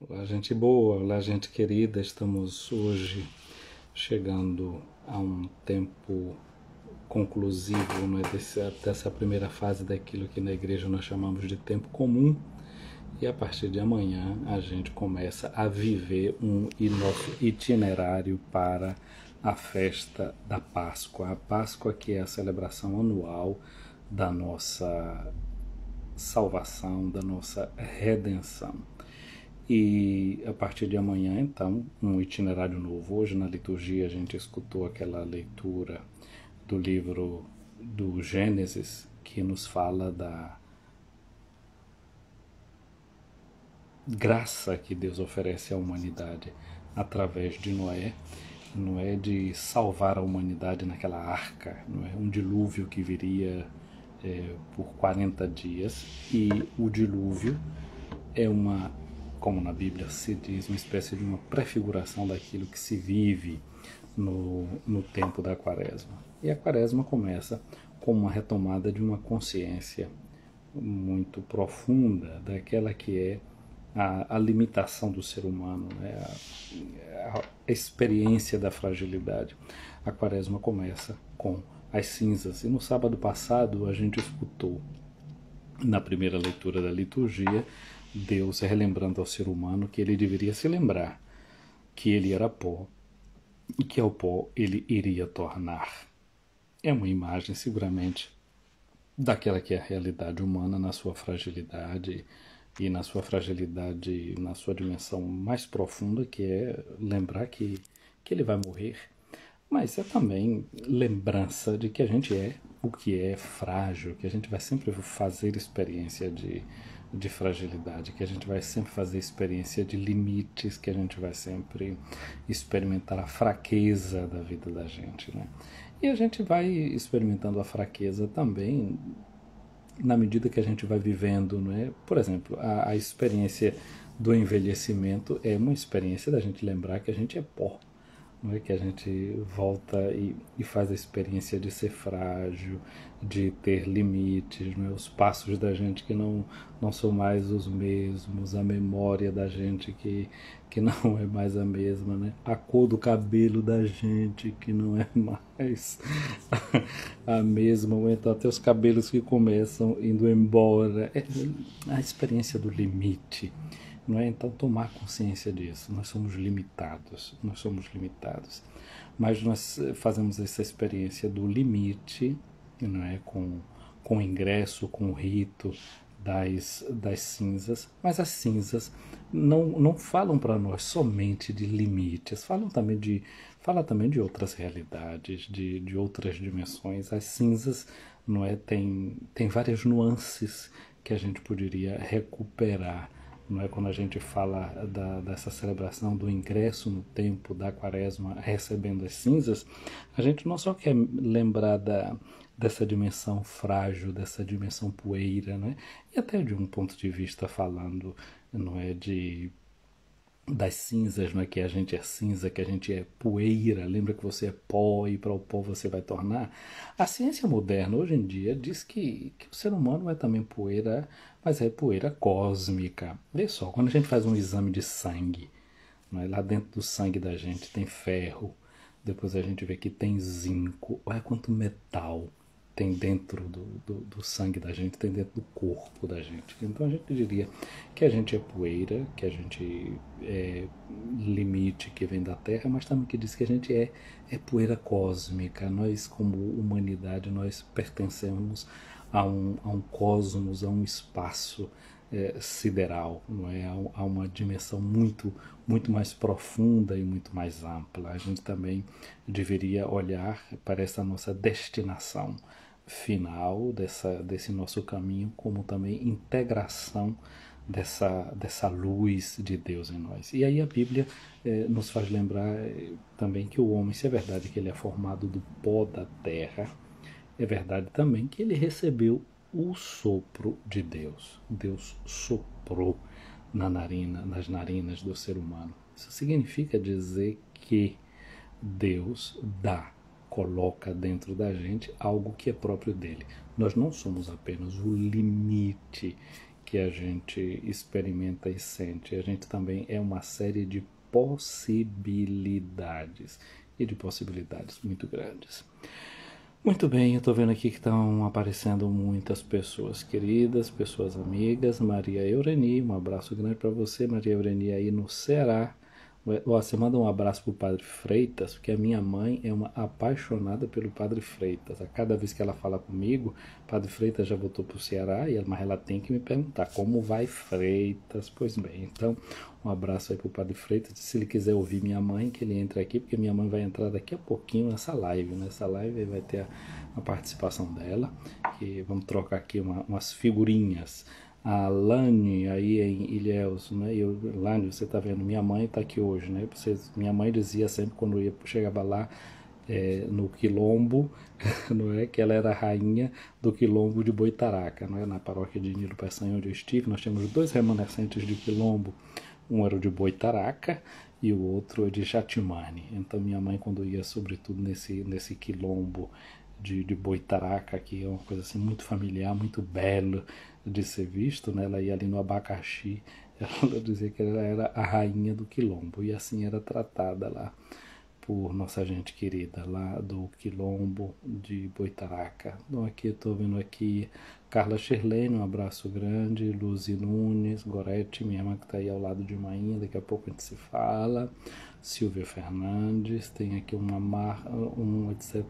Olá, gente boa, olá, gente querida. Estamos hoje chegando a um tempo conclusivo, não é, dessa primeira fase daquilo que na igreja nós chamamos de tempo comum. E a partir de amanhã a gente começa a viver nosso itinerário para a festa da Páscoa. A Páscoa, que é a celebração anual da nossa salvação, da nossa redenção. E a partir de amanhã, então, um itinerário novo. Hoje na liturgia a gente escutou aquela leitura do livro do Gênesis, que nos fala da graça que Deus oferece à humanidade através de Noé. Noé de salvar a humanidade naquela arca, não é? Um dilúvio que viria por 40 dias, e o dilúvio é como na Bíblia se diz, uma espécie de uma prefiguração daquilo que se vive no tempo da quaresma. E a quaresma começa com uma retomada de uma consciência muito profunda daquela que é a limitação do ser humano, né? A experiência da fragilidade. A quaresma começa com as cinzas. E no sábado passado a gente escutou, na primeira leitura da liturgia, Deus relembrando ao ser humano que ele deveria se lembrar que ele era pó e que ao pó ele iria tornar. É uma imagem, seguramente, daquela que é a realidade humana na sua fragilidade, e na sua fragilidade, na sua dimensão mais profunda, que é lembrar que ele vai morrer. Mas é também lembrança de que a gente é o que é frágil, que a gente vai sempre fazer experiência de fragilidade, que a gente vai sempre fazer experiência de limites, que a gente vai sempre experimentar a fraqueza da vida da gente, né? E a gente vai experimentando a fraqueza também na medida que a gente vai vivendo, não é? Por exemplo, a experiência do envelhecimento é uma experiência da gente lembrar que a gente é pó, não é? Que a gente volta e faz a experiência de ser frágil, de ter limites, não é? Os passos da gente que não são mais os mesmos, a memória da gente que não é mais a mesma, né? A cor do cabelo da gente que não é mais a mesma, ou então até os cabelos que começam indo embora. É a experiência do limite, não é? Então tomar consciência disso. Nós somos limitados, mas nós fazemos essa experiência do limite, não é? Com o ingresso, com o rito das cinzas, mas as cinzas não falam para nós somente de limites, fala também de outras realidades, de outras dimensões. As cinzas, não é? Tem várias nuances que a gente poderia recuperar, não é? Quando a gente fala dessa celebração do ingresso no tempo da quaresma, recebendo as cinzas, a gente não só quer lembrar dessa dimensão frágil, dessa dimensão poeira, né? E até de um ponto de vista falando, não é, das cinzas, não é, que a gente é cinza, que a gente é poeira, lembra que você é pó e para o pó você vai tornar. A ciência moderna hoje em dia diz que o ser humano é também poeira, mas é poeira cósmica. Vê só, quando a gente faz um exame de sangue, não é, lá dentro do sangue da gente tem ferro, depois a gente vê que tem zinco, olha quanto metal tem dentro do sangue da gente, tem dentro do corpo da gente. Então a gente diria que a gente é poeira, que a gente é limite que vem da Terra, mas também que diz que a gente é poeira cósmica. Nós, como humanidade, nós pertencemos a um cosmos, a um espaço sideral, não é? A uma dimensão muito mais profunda e muito mais ampla. A gente também deveria olhar para essa nossa destinação final desse nosso caminho como também integração dessa luz de Deus em nós. E aí a Bíblia nos faz lembrar também que o homem, se é verdade que ele é formado do pó da terra, é verdade também que ele recebeu o sopro de Deus. Deus soprou nas narinas do ser humano. Isso significa dizer que Deus coloca dentro da gente algo que é próprio dele. Nós não somos apenas o limite que a gente experimenta e sente. A gente também é uma série de possibilidades e de possibilidades muito grandes. Muito bem, eu estou vendo aqui que estão aparecendo muitas pessoas queridas, pessoas amigas. Maria Eureni, um abraço grande para você, Maria Eureni, aí no Ceará. Você manda um abraço para o Padre Freitas, porque a minha mãe é uma apaixonada pelo Padre Freitas. A cada vez que ela fala comigo, o Padre Freitas já voltou para o Ceará, mas ela tem que me perguntar como vai Freitas. Pois bem, então um abraço aí para o Padre Freitas. Se ele quiser ouvir minha mãe, que ele entre aqui, porque minha mãe vai entrar daqui a pouquinho nessa live. Nessa live vai ter a participação dela, e vamos trocar aqui umas figurinhas. A Lani aí em Ilhéus, né? Lani, você tá vendo, minha mãe tá aqui hoje, né? Minha mãe dizia sempre quando chegava lá no Quilombo, não é? Que ela era a rainha do Quilombo de Boitaraca, não é? Na paróquia de Nilo Peçanha, onde eu estive, nós temos dois remanescentes de Quilombo. Um era o de Boitaraca e o outro é de Jatimane. Então minha mãe, quando ia sobretudo nesse Quilombo de Boitaraca, que é uma coisa assim muito familiar, muito belo de ser visto, né? Ela ia ali no abacaxi, ela dizia que ela era a rainha do Quilombo, e assim era tratada lá por nossa gente querida lá do Quilombo de Boitaraca. Então aqui estou vendo aqui Carla Shirlene, um abraço grande, Luzi Nunes, Gorete, minha irmã que está aí ao lado de Mainha, daqui a pouco a gente se fala, Silvia Fernandes, tem aqui etc.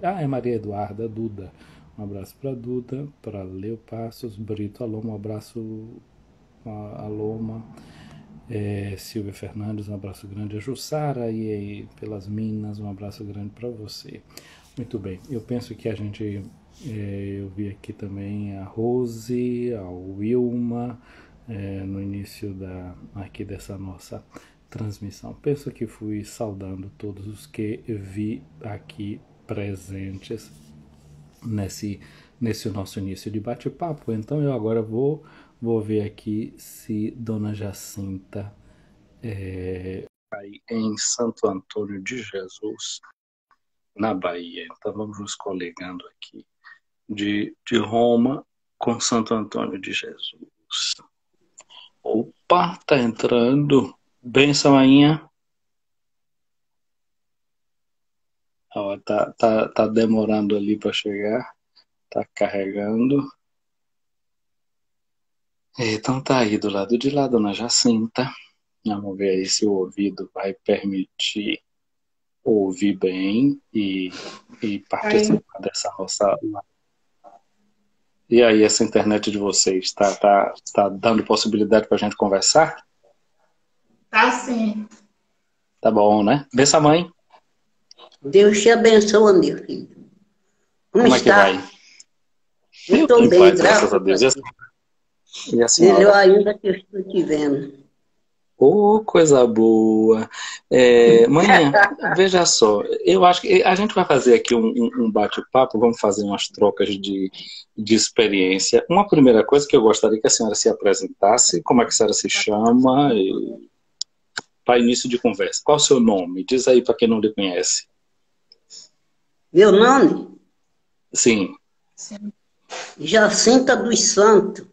É Maria Eduarda, Duda, um abraço para Duda, para Leo Passos, Brito Aloma, um abraço a Aloma, Silvia Fernandes, um abraço grande, a Jussara e aí pelas Minas, um abraço grande para você. Muito bem, eu penso que a gente, eu vi aqui também a Rose, a Wilma, no início aqui dessa nossa transmissão. Penso que fui saudando todos os que vi aqui presentes nesse nosso início de bate-papo. Então eu agora vou ver aqui se Dona Jacinta aí em Santo Antônio de Jesus, na Bahia. Então vamos nos colegando aqui de Roma com Santo Antônio de Jesus. Opa, tá entrando. Benção, rainha. Ó, tá demorando ali para chegar. Tá carregando. Então tá aí do lado de lá, Dona Jacinta. Vamos ver aí se o ouvido vai permitir ouvir bem e participar dessa nossa. E aí, essa internet de vocês, tá dando possibilidade para a gente conversar? Tá sim. Tá bom, né? Benção, mãe. Deus te abençoe, meu filho. Como é que vai? Eu estou bem, graças a Deus. E a senhora? Melhor ainda que eu estou te vendo. Oh, coisa boa. Manhã, veja só, eu acho que a gente vai fazer aqui um bate-papo, vamos fazer umas trocas de experiência. Uma primeira coisa que eu gostaria que a senhora se apresentasse, como é que a senhora se chama, para início de conversa. Qual o seu nome? Diz aí para quem não lhe conhece. Meu nome? Sim. Jacinta dos Santos.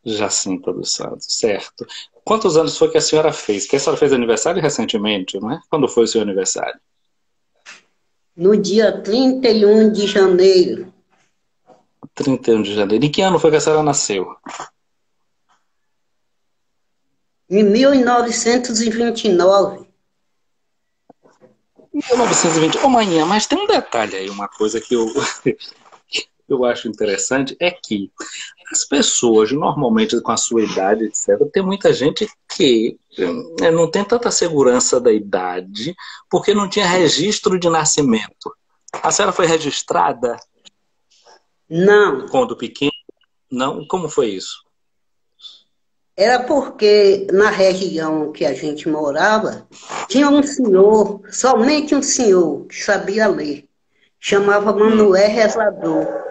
Jacinta dos Santos, certo. Quantos anos foi que a senhora fez? Que a senhora fez aniversário recentemente, não é? Quando foi o seu aniversário? No dia 31 de janeiro. 31 de janeiro. Em que ano foi que a senhora nasceu? Em 1929. 1920. Ô, manhã, mas tem um detalhe aí, uma coisa que eu acho interessante, é que as pessoas, normalmente com a sua idade, etc., tem muita gente que não tem tanta segurança da idade porque não tinha registro de nascimento. A senhora foi registrada? Não. Quando pequena? Não? Como foi isso? Era porque na região que a gente morava, tinha um senhor, somente um senhor, que sabia ler. Chamava Manuel Rezador.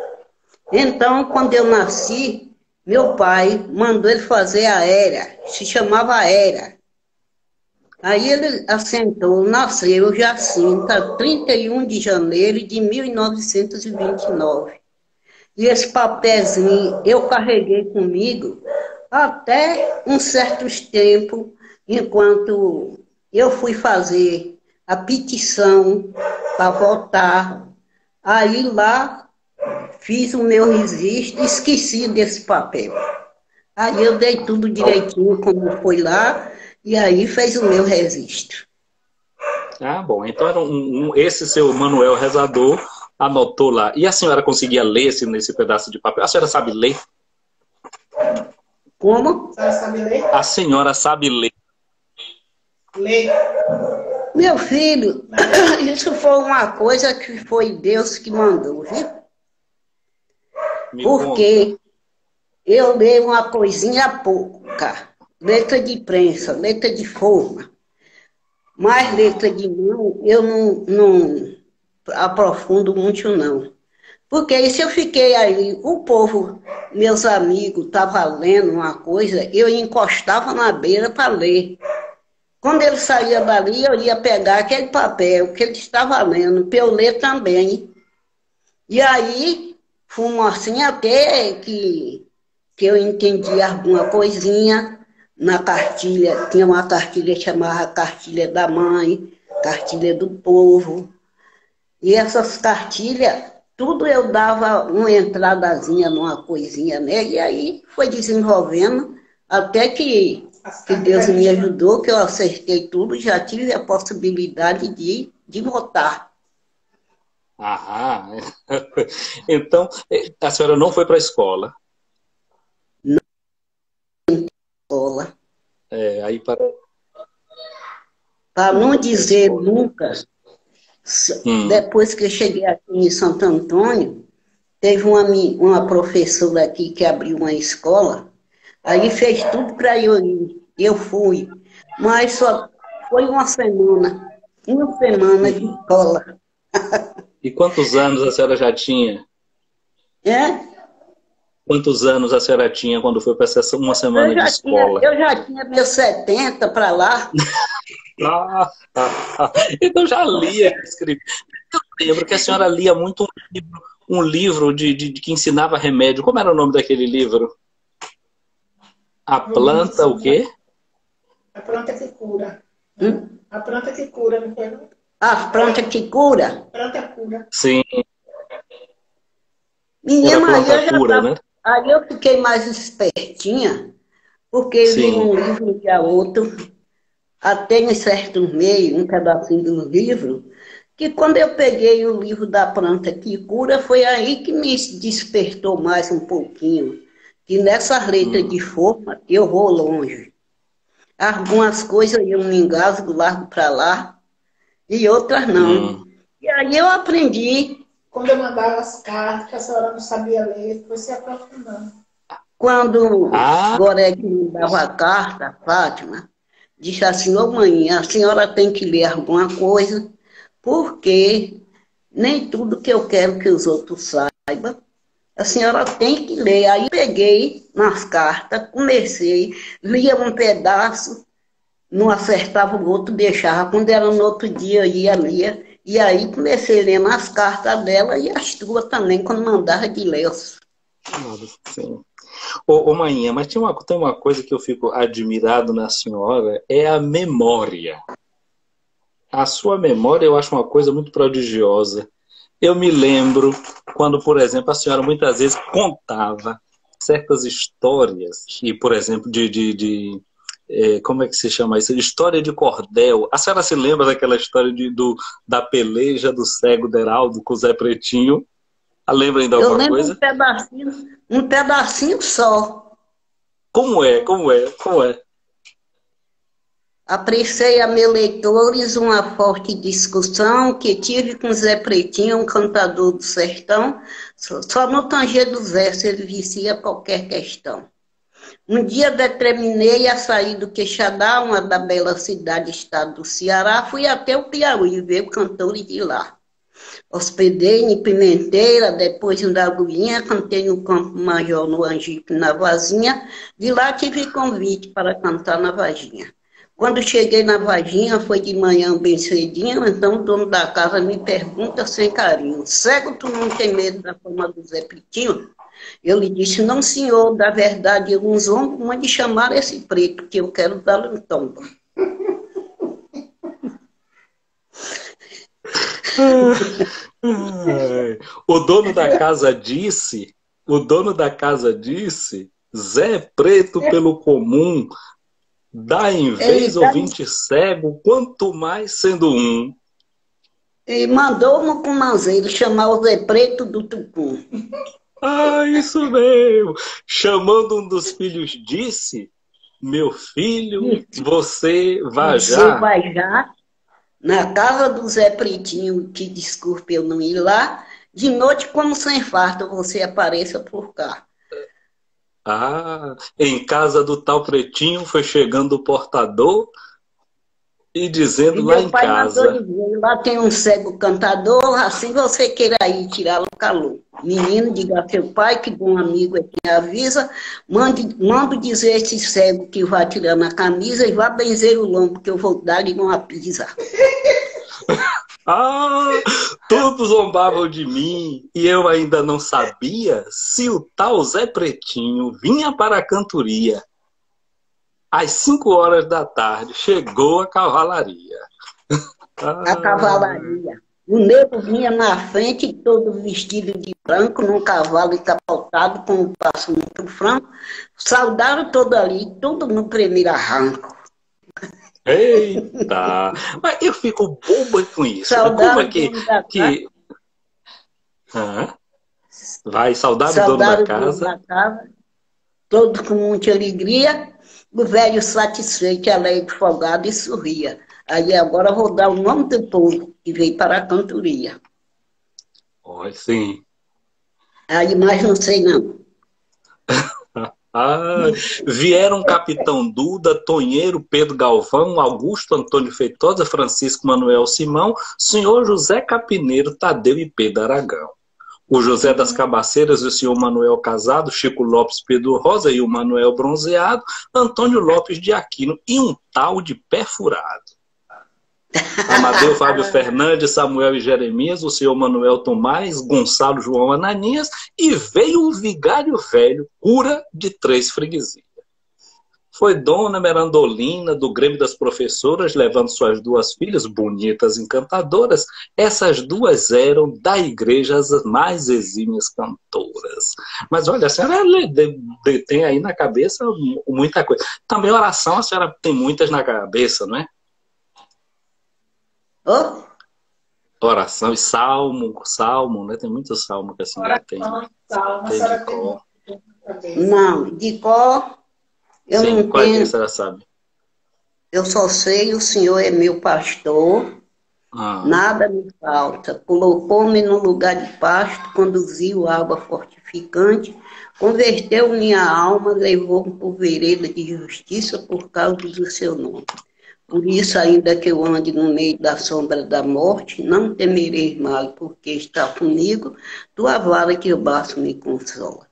Então, quando eu nasci, meu pai mandou ele fazer a era, se chamava Era. Aí ele assentou, nasceu Jacinta, 31 de janeiro de 1929. E esse papelzinho eu carreguei comigo até um certo tempo, enquanto eu fui fazer a petição para votar. Aí lá fiz o meu registro e esqueci desse papel. Aí eu dei tudo direitinho como foi lá, e aí fez o meu registro. Ah, bom. Então era esse seu Manuel rezador anotou lá. E a senhora conseguia ler nesse pedaço de papel? A senhora sabe ler? Como? A senhora sabe ler? A senhora sabe ler? Ler. Meu filho, isso foi uma coisa que foi Deus que mandou, viu? Me conta. Porque eu leio uma coisinha pouca. Letra de prensa, letra de forma. Mas letra de mão eu não aprofundo muito, não. Porque aí se eu fiquei aí, o povo, meus amigos, estavam lendo uma coisa, eu encostava na beira para ler. Quando ele saía dali, eu ia pegar aquele papel que ele estava lendo, para eu ler também. E aí, fomos assim até que eu entendi alguma coisinha na cartilha. Tinha uma cartilha que chamava Cartilha da Mãe, Cartilha do Povo. E essas cartilhas, tudo eu dava uma entradazinha numa coisinha, né? E aí foi desenvolvendo até que Deus me ajudou, que eu acertei tudo, já tive a possibilidade de votar. Ah, então a senhora não foi para a escola. Escola. Aí para... Para não dizer nunca, depois que eu cheguei aqui em Santo Antônio, teve uma professora aqui que abriu uma escola, aí fez tudo para eu ir. Eu fui, mas só foi uma semana de escola. E quantos anos a senhora já tinha? Quantos anos a senhora tinha quando foi para essa uma semana de escola? Eu já tinha meus 70 para lá. Então já lia, escrevia. Eu lembro que a senhora lia muito um livro de que ensinava remédio. Como era o nome daquele livro? A planta, o quê? A planta que cura. A planta que cura, não foi? A planta que cura? Planta cura. Sim. Menina, né? Aí eu fiquei mais espertinha, porque eu li um livro de outro, até em certo meio, um pedacinho do livro, que quando eu peguei o livro da planta que cura, foi aí que me despertou mais um pouquinho, que nessas letras de forma eu vou longe. Algumas coisas eu me engasgo, largo para lá, e outras não. E aí eu aprendi. Quando eu mandava as cartas, que a senhora não sabia ler, foi se aprofundando. Quando Gorete me dava a carta, Fátima, disse assim: ô mãe, a senhora tem que ler alguma coisa, porque nem tudo que eu quero que os outros saibam, a senhora tem que ler. Aí peguei nas cartas, comecei, lia um pedaço, não acertava o outro, deixava. Quando era no outro dia, eu lia. E aí comecei a ler nas cartas dela e as tuas também, quando mandava de ler. Sim. Ô, Mainha, mas tem uma coisa que eu fico admirado na senhora, é a memória. A sua memória eu acho uma coisa muito prodigiosa. Eu me lembro quando, por exemplo, a senhora muitas vezes contava certas histórias, e, por exemplo, como é que se chama isso? História de cordel. A senhora se lembra daquela história da peleja do cego Deraldo com o Zé Pretinho? Lembra ainda alguma coisa? Um pedacinho só. Como é? Apreciei a meus leitores uma forte discussão que tive com Zé Pretinho, um cantador do sertão. Só no tanger dos versos ele vicia qualquer questão. Um dia determinei a sair do Queixadá, uma da bela cidade, estado do Ceará. Fui até o Piauí ver o cantor de lá. Hospedei em Pimenteira, depois em Dagoinha, cantei no Campo Major, no Angipe, na Vazinha. De lá tive convite para cantar na Varginha. Quando cheguei na Varginha, foi de manhã bem cedinho, então o dono da casa me pergunta sem carinho, cego tu não tem medo da fama do Zé Pretinho? Eu lhe disse, não senhor, da verdade eu uns ombros, mande chamar esse preto, que eu quero dar-lhe um tombo. O dono da casa disse, Zé Preto pelo comum, dá em vez ouvinte cego, quanto mais sendo um. E mandou no Cumazeiro chamar o Zé Preto do Tucum. Ah, isso mesmo. Chamando um dos filhos, disse, meu filho, você vai Você já. vai já na casa do Zé Pretinho, que desculpe eu não ir lá, de noite como sem farto você apareça por cá. Ah, em casa do tal Pretinho foi chegando o portador e dizendo E lá meu em pai mandou casa. dizer, lá tem um cego cantador, assim você queira ir tirar o calor. Menino, diga a seu pai que bom amigo é quem avisa, mando dizer a esse cego que vai tirando a camisa e vá benzer o lombo, que eu vou dar-lhe uma pisa. Ah, todos zombavam de mim e eu ainda não sabia se o tal Zé Pretinho vinha para a cantoria. Às 5 horas da tarde chegou a cavalaria. A cavalaria. O nego vinha na frente, todo vestido de branco, num cavalo encapotado, com um passo muito franco. Saudaram todo ali, tudo no primeiro arranco. Eita! Mas eu fico boba com isso. Como é Saudaram o dono da casa. Ah, vai, saudar o dono da Saudaram o dono casa. da casa, todos com muita alegria. O velho satisfeito, alegre, folgado e sorria. Aí agora eu vou dar o nome do povo que veio para a cantoria. Olha, sim. Aí mais não sei não. Ah, vieram Capitão Duda, Tonheiro, Pedro Galvão, Augusto Antônio Feitosa, Francisco Manuel Simão, senhor José Capineiro, Tadeu e Pedro Aragão. O José das Cabaceiras e o senhor Manuel Casado, Chico Lopes Pedro Rosa e o Manuel Bronzeado, Antônio Lopes de Aquino e um tal de Pé Furado. Amadeu Fábio Fernandes, Samuel e Jeremias, o senhor Manuel Tomás, Gonçalo João Ananias, e veio o vigário velho, cura de 3 freguesias. Foi Dona Merandolina, do Grêmio das Professoras, levando suas 2 filhas, bonitas, encantadoras. Essas 2 eram da igreja as mais exímias cantoras. Mas olha, a senhora tem aí na cabeça muita coisa. Também oração, a senhora tem muitas na cabeça, não é? Oh? Oração e salmo, né? Tem muito salmo que a senhora tem. Salmo, Tem de cor. Não, de cor eu Sim, não qual é que a tenho. senhora sabe? Eu só sei, o Senhor é meu pastor, nada me falta. Colocou-me no lugar de pasto, conduziu água fortificante, converteu minha alma, levou-me por vereda de justiça por causa do seu nome. Por isso, ainda que eu ande no meio da sombra da morte, não temerei mal, porque está comigo, tua vara que o braço me consola.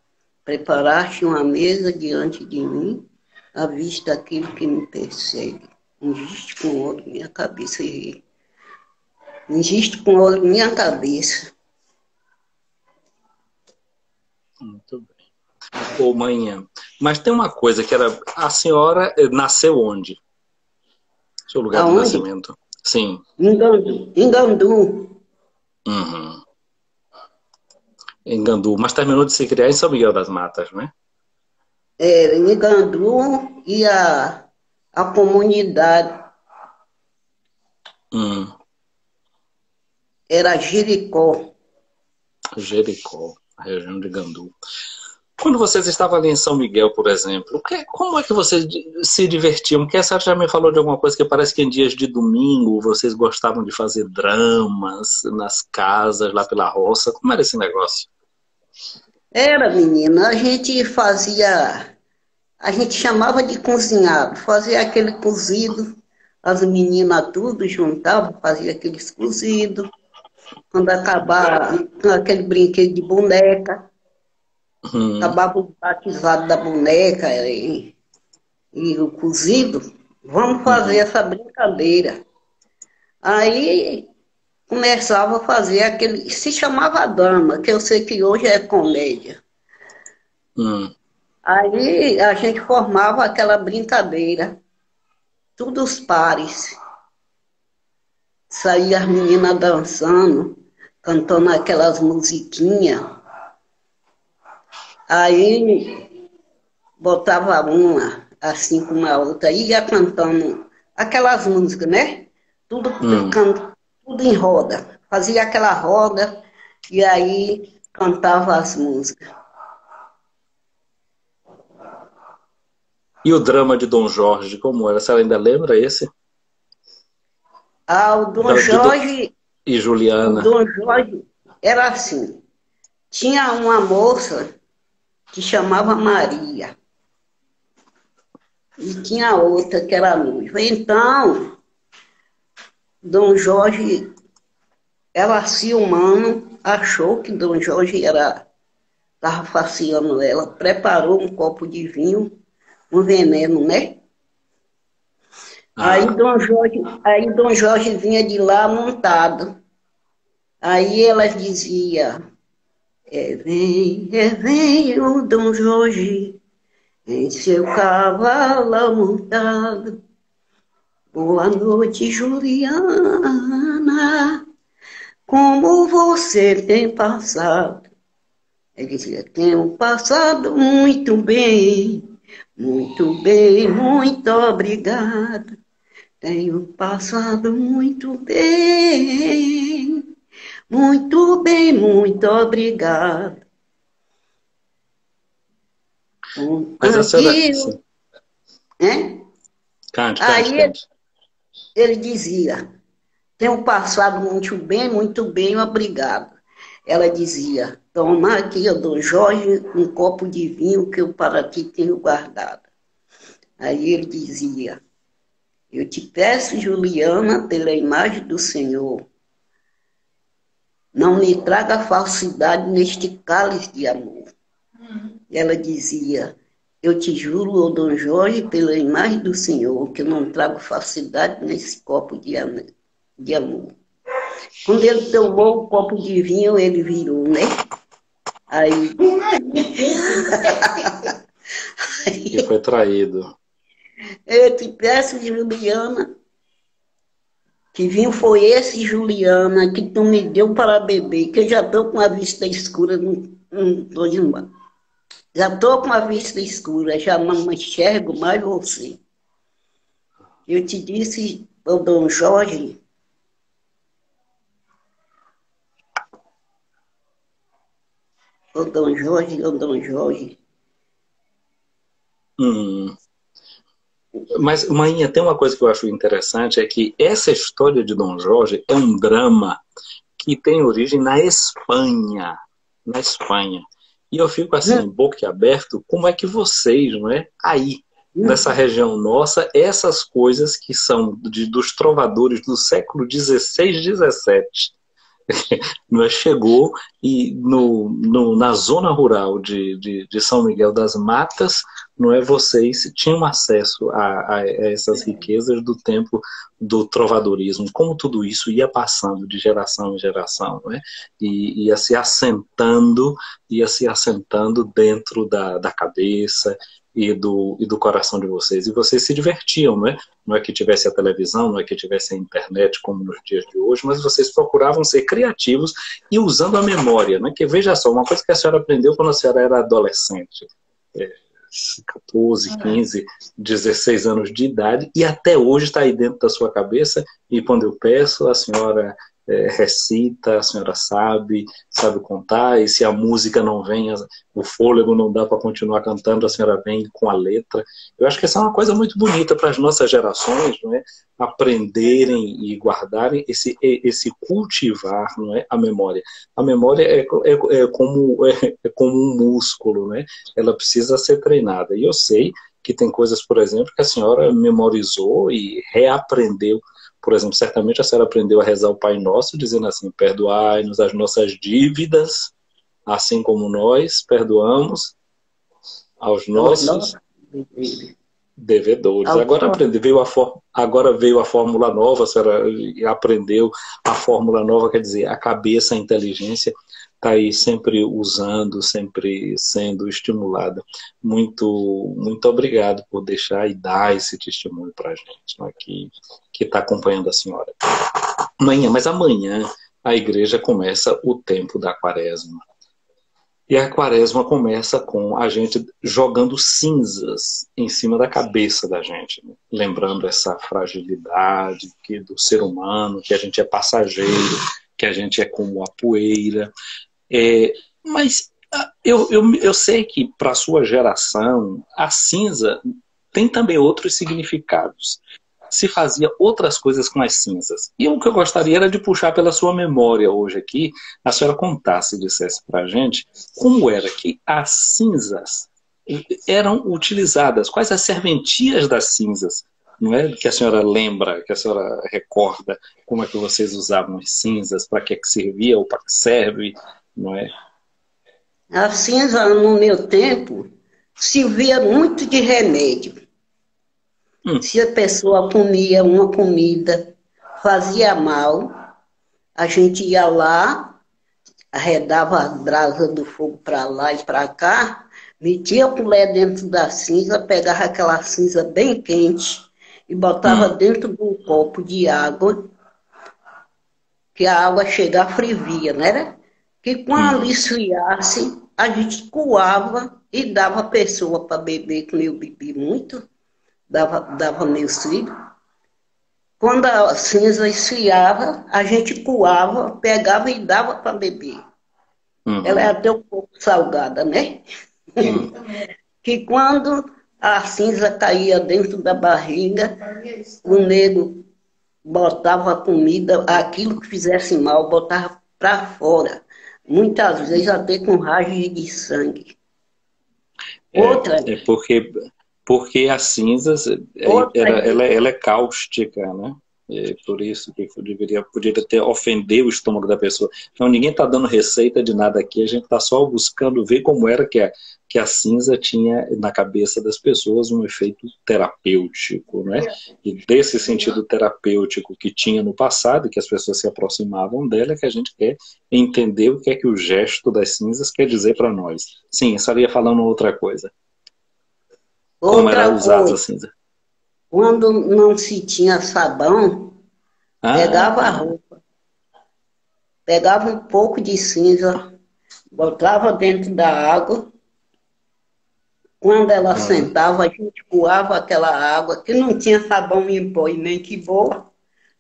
Preparaste uma mesa diante de mim, à vista daquilo que me persegue. Ungiste com ouro minha cabeça, e ungiste com ouro minha cabeça. Muito bem. Ô, manhã, mas tem uma coisa que era... A senhora nasceu onde? Seu lugar de nascimento? Sim. Em Gandu. Uhum. Em Gandu. Mas terminou de se criar em São Miguel das Matas, né? Em Gandu e a comunidade era Jericó. Jericó, a região de Gandu. Quando vocês estavam ali em São Miguel, por exemplo, como é que vocês se divertiam? Porque a senhora já me falou de alguma coisa que parece que em dias de domingo vocês gostavam de fazer dramas nas casas, lá pela roça. Como era esse negócio? Era, menina, a gente chamava de cozinhado, fazia aquele cozido, as meninas tudo juntavam, fazia aqueles cozidos, quando acabava aquele brinquedo de boneca, acabava o batizado da boneca e o cozido, vamos fazer essa brincadeira. Aí começava a fazer aquele, se chamava dama, que eu sei que hoje é comédia. Hum. Aí a gente formava aquela brincadeira, todos os pares. Saía as meninas dançando, cantando aquelas musiquinhas. Aí botava uma assim com a outra, e ia cantando aquelas músicas, né? Tudo, tudo em roda. Fazia aquela roda e aí cantava as músicas. E o drama de Dom Jorge, como era? Você ainda lembra esse? Ah, o Dom Jorge, E o Juliana. Dom Jorge era assim. Tinha uma moça que chamava Maria. E tinha outra que era noiva. Então, Dom Jorge, ela se humano, achou que Dom Jorge estava faceando ela, preparou um copo de vinho, um veneno, né? Ah. Aí Dom Jorge vinha de lá montado. Aí ela dizia, vem o Dom Jorge, em seu cavalo montado. Boa noite, Juliana, como você tem passado? Ele dizia, tenho passado muito bem, muito obrigado. Tenho passado muito bem, muito obrigado. Mas a senhora... Aqui, né? Cante. Aí ele dizia, tenho passado muito bem, obrigado. Ela dizia, toma aqui, Dom Jorge, um copo de vinho que eu para ti tenho guardado. Aí ele dizia, eu te peço, Juliana, pela imagem do Senhor, não me traga falsidade neste cálice de amor. Ela dizia, eu te juro, ô Dom Jorge, pela imagem do Senhor, que eu não trago falsidade nesse copo de amor. Quando ele tomou o copo de vinho, ele virou, né? Aí... E foi traído. Eu te peço, Juliana, que vinho foi esse, Juliana, que tu me deu para beber, que eu já estou com a vista escura, não estou de mal. Já estou com a vista escura, já não enxergo mais você. Eu te disse, ô Dom Jorge, ô Dom Jorge. Mas, Mainha, tem uma coisa que eu acho interessante, é que essa história de Dom Jorge é um drama que tem origem na Espanha. Na Espanha. E eu fico assim, boquiaberto, como é que vocês, não é? Aí, nessa região nossa, essas coisas que são dos trovadores do século XVI, XVII, não é? Chegou e na zona rural de São Miguel das Matas, não é, vocês tinham acesso a essas riquezas do tempo do trovadorismo, como tudo isso ia passando de geração em geração, não é? E ia se assentando dentro da cabeça e do coração de vocês. E vocês se divertiam, não é? Não é que tivesse a televisão, não é que tivesse a internet como nos dias de hoje, mas vocês procuravam ser criativos e usando a memória, né? Que veja só, uma coisa que a senhora aprendeu quando a senhora era adolescente, 14, 15, 16 anos de idade, e até hoje está aí dentro da sua cabeça, e quando eu peço, a senhora recita, a senhora sabe contar, e se a música não vem, o fôlego não dá para continuar cantando, a senhora vem com a letra. Eu acho que essa é uma coisa muito bonita para as nossas gerações, não é? Aprenderem e guardarem esse cultivar, não é? A memória. A memória é como um músculo, né? Ela precisa ser treinada. E eu sei que tem coisas, por exemplo, que a senhora memorizou e reaprendeu. Por exemplo, certamente a senhora aprendeu a rezar o Pai Nosso, dizendo assim, perdoai-nos as nossas dívidas, assim como nós perdoamos aos nossos Devedores. Agora veio a fórmula nova, a senhora aprendeu a fórmula nova, quer dizer, a cabeça, a inteligência está aí sempre usando, sempre sendo estimulada. Muito, muito obrigado por deixar e dar esse testemunho para a gente, não é, que está acompanhando a senhora. Mas amanhã a igreja começa o tempo da quaresma. E a quaresma começa com a gente jogando cinzas em cima da cabeça da gente, né? Lembrando essa fragilidade do ser humano, que a gente é passageiro, que a gente é como a poeira. Mas eu sei que para a sua geração, a cinza tem também outros significados. Se fazia outras coisas com as cinzas. E o que eu gostaria era de puxar pela sua memória hoje aqui, a senhora contasse e dissesse para a gente como era que as cinzas eram utilizadas, quais as serventias das cinzas, não é? Que a senhora lembra, que a senhora recorda, como é que vocês usavam as cinzas, para que servia ou para que serve, não é? A cinza, no meu tempo, servia muito de remédio. Se a pessoa comia uma comida, fazia mal, a gente ia lá, arredava a brasa do fogo para lá e para cá, metia a colher dentro da cinza, pegava aquela cinza bem quente e botava dentro de um copo de água, que a água chegava fervia, né? Que quando ali esfriasse, a gente coava e dava a pessoa para beber, que eu bebi muito. Dava meus filhos. Quando a cinza esfriava, a gente coava, pegava e dava para beber. Ela é até um pouco salgada, né? Que quando a cinza caía dentro da barriga, o nego botava a comida, aquilo que fizesse mal, botava para fora. Muitas vezes até com raios de sangue. Outra. Porque as cinzas, ela é cáustica, né? Por isso que poderia ofender o estômago da pessoa. Então ninguém está dando receita de nada aqui, a gente está só buscando ver como era que a cinza tinha na cabeça das pessoas um efeito terapêutico, né? E desse sentido terapêutico que tinha no passado, que as pessoas se aproximavam dela, que a gente quer entender o que é que o gesto das cinzas quer dizer para nós. Sim, eu estaria falando outra coisa. Como era usada a cinza? Quando não se tinha sabão, pegava a roupa, pegava um pouco de cinza, botava dentro da água. Quando ela sentava, a gente coava aquela água, que não tinha sabão em pó e nem que boa,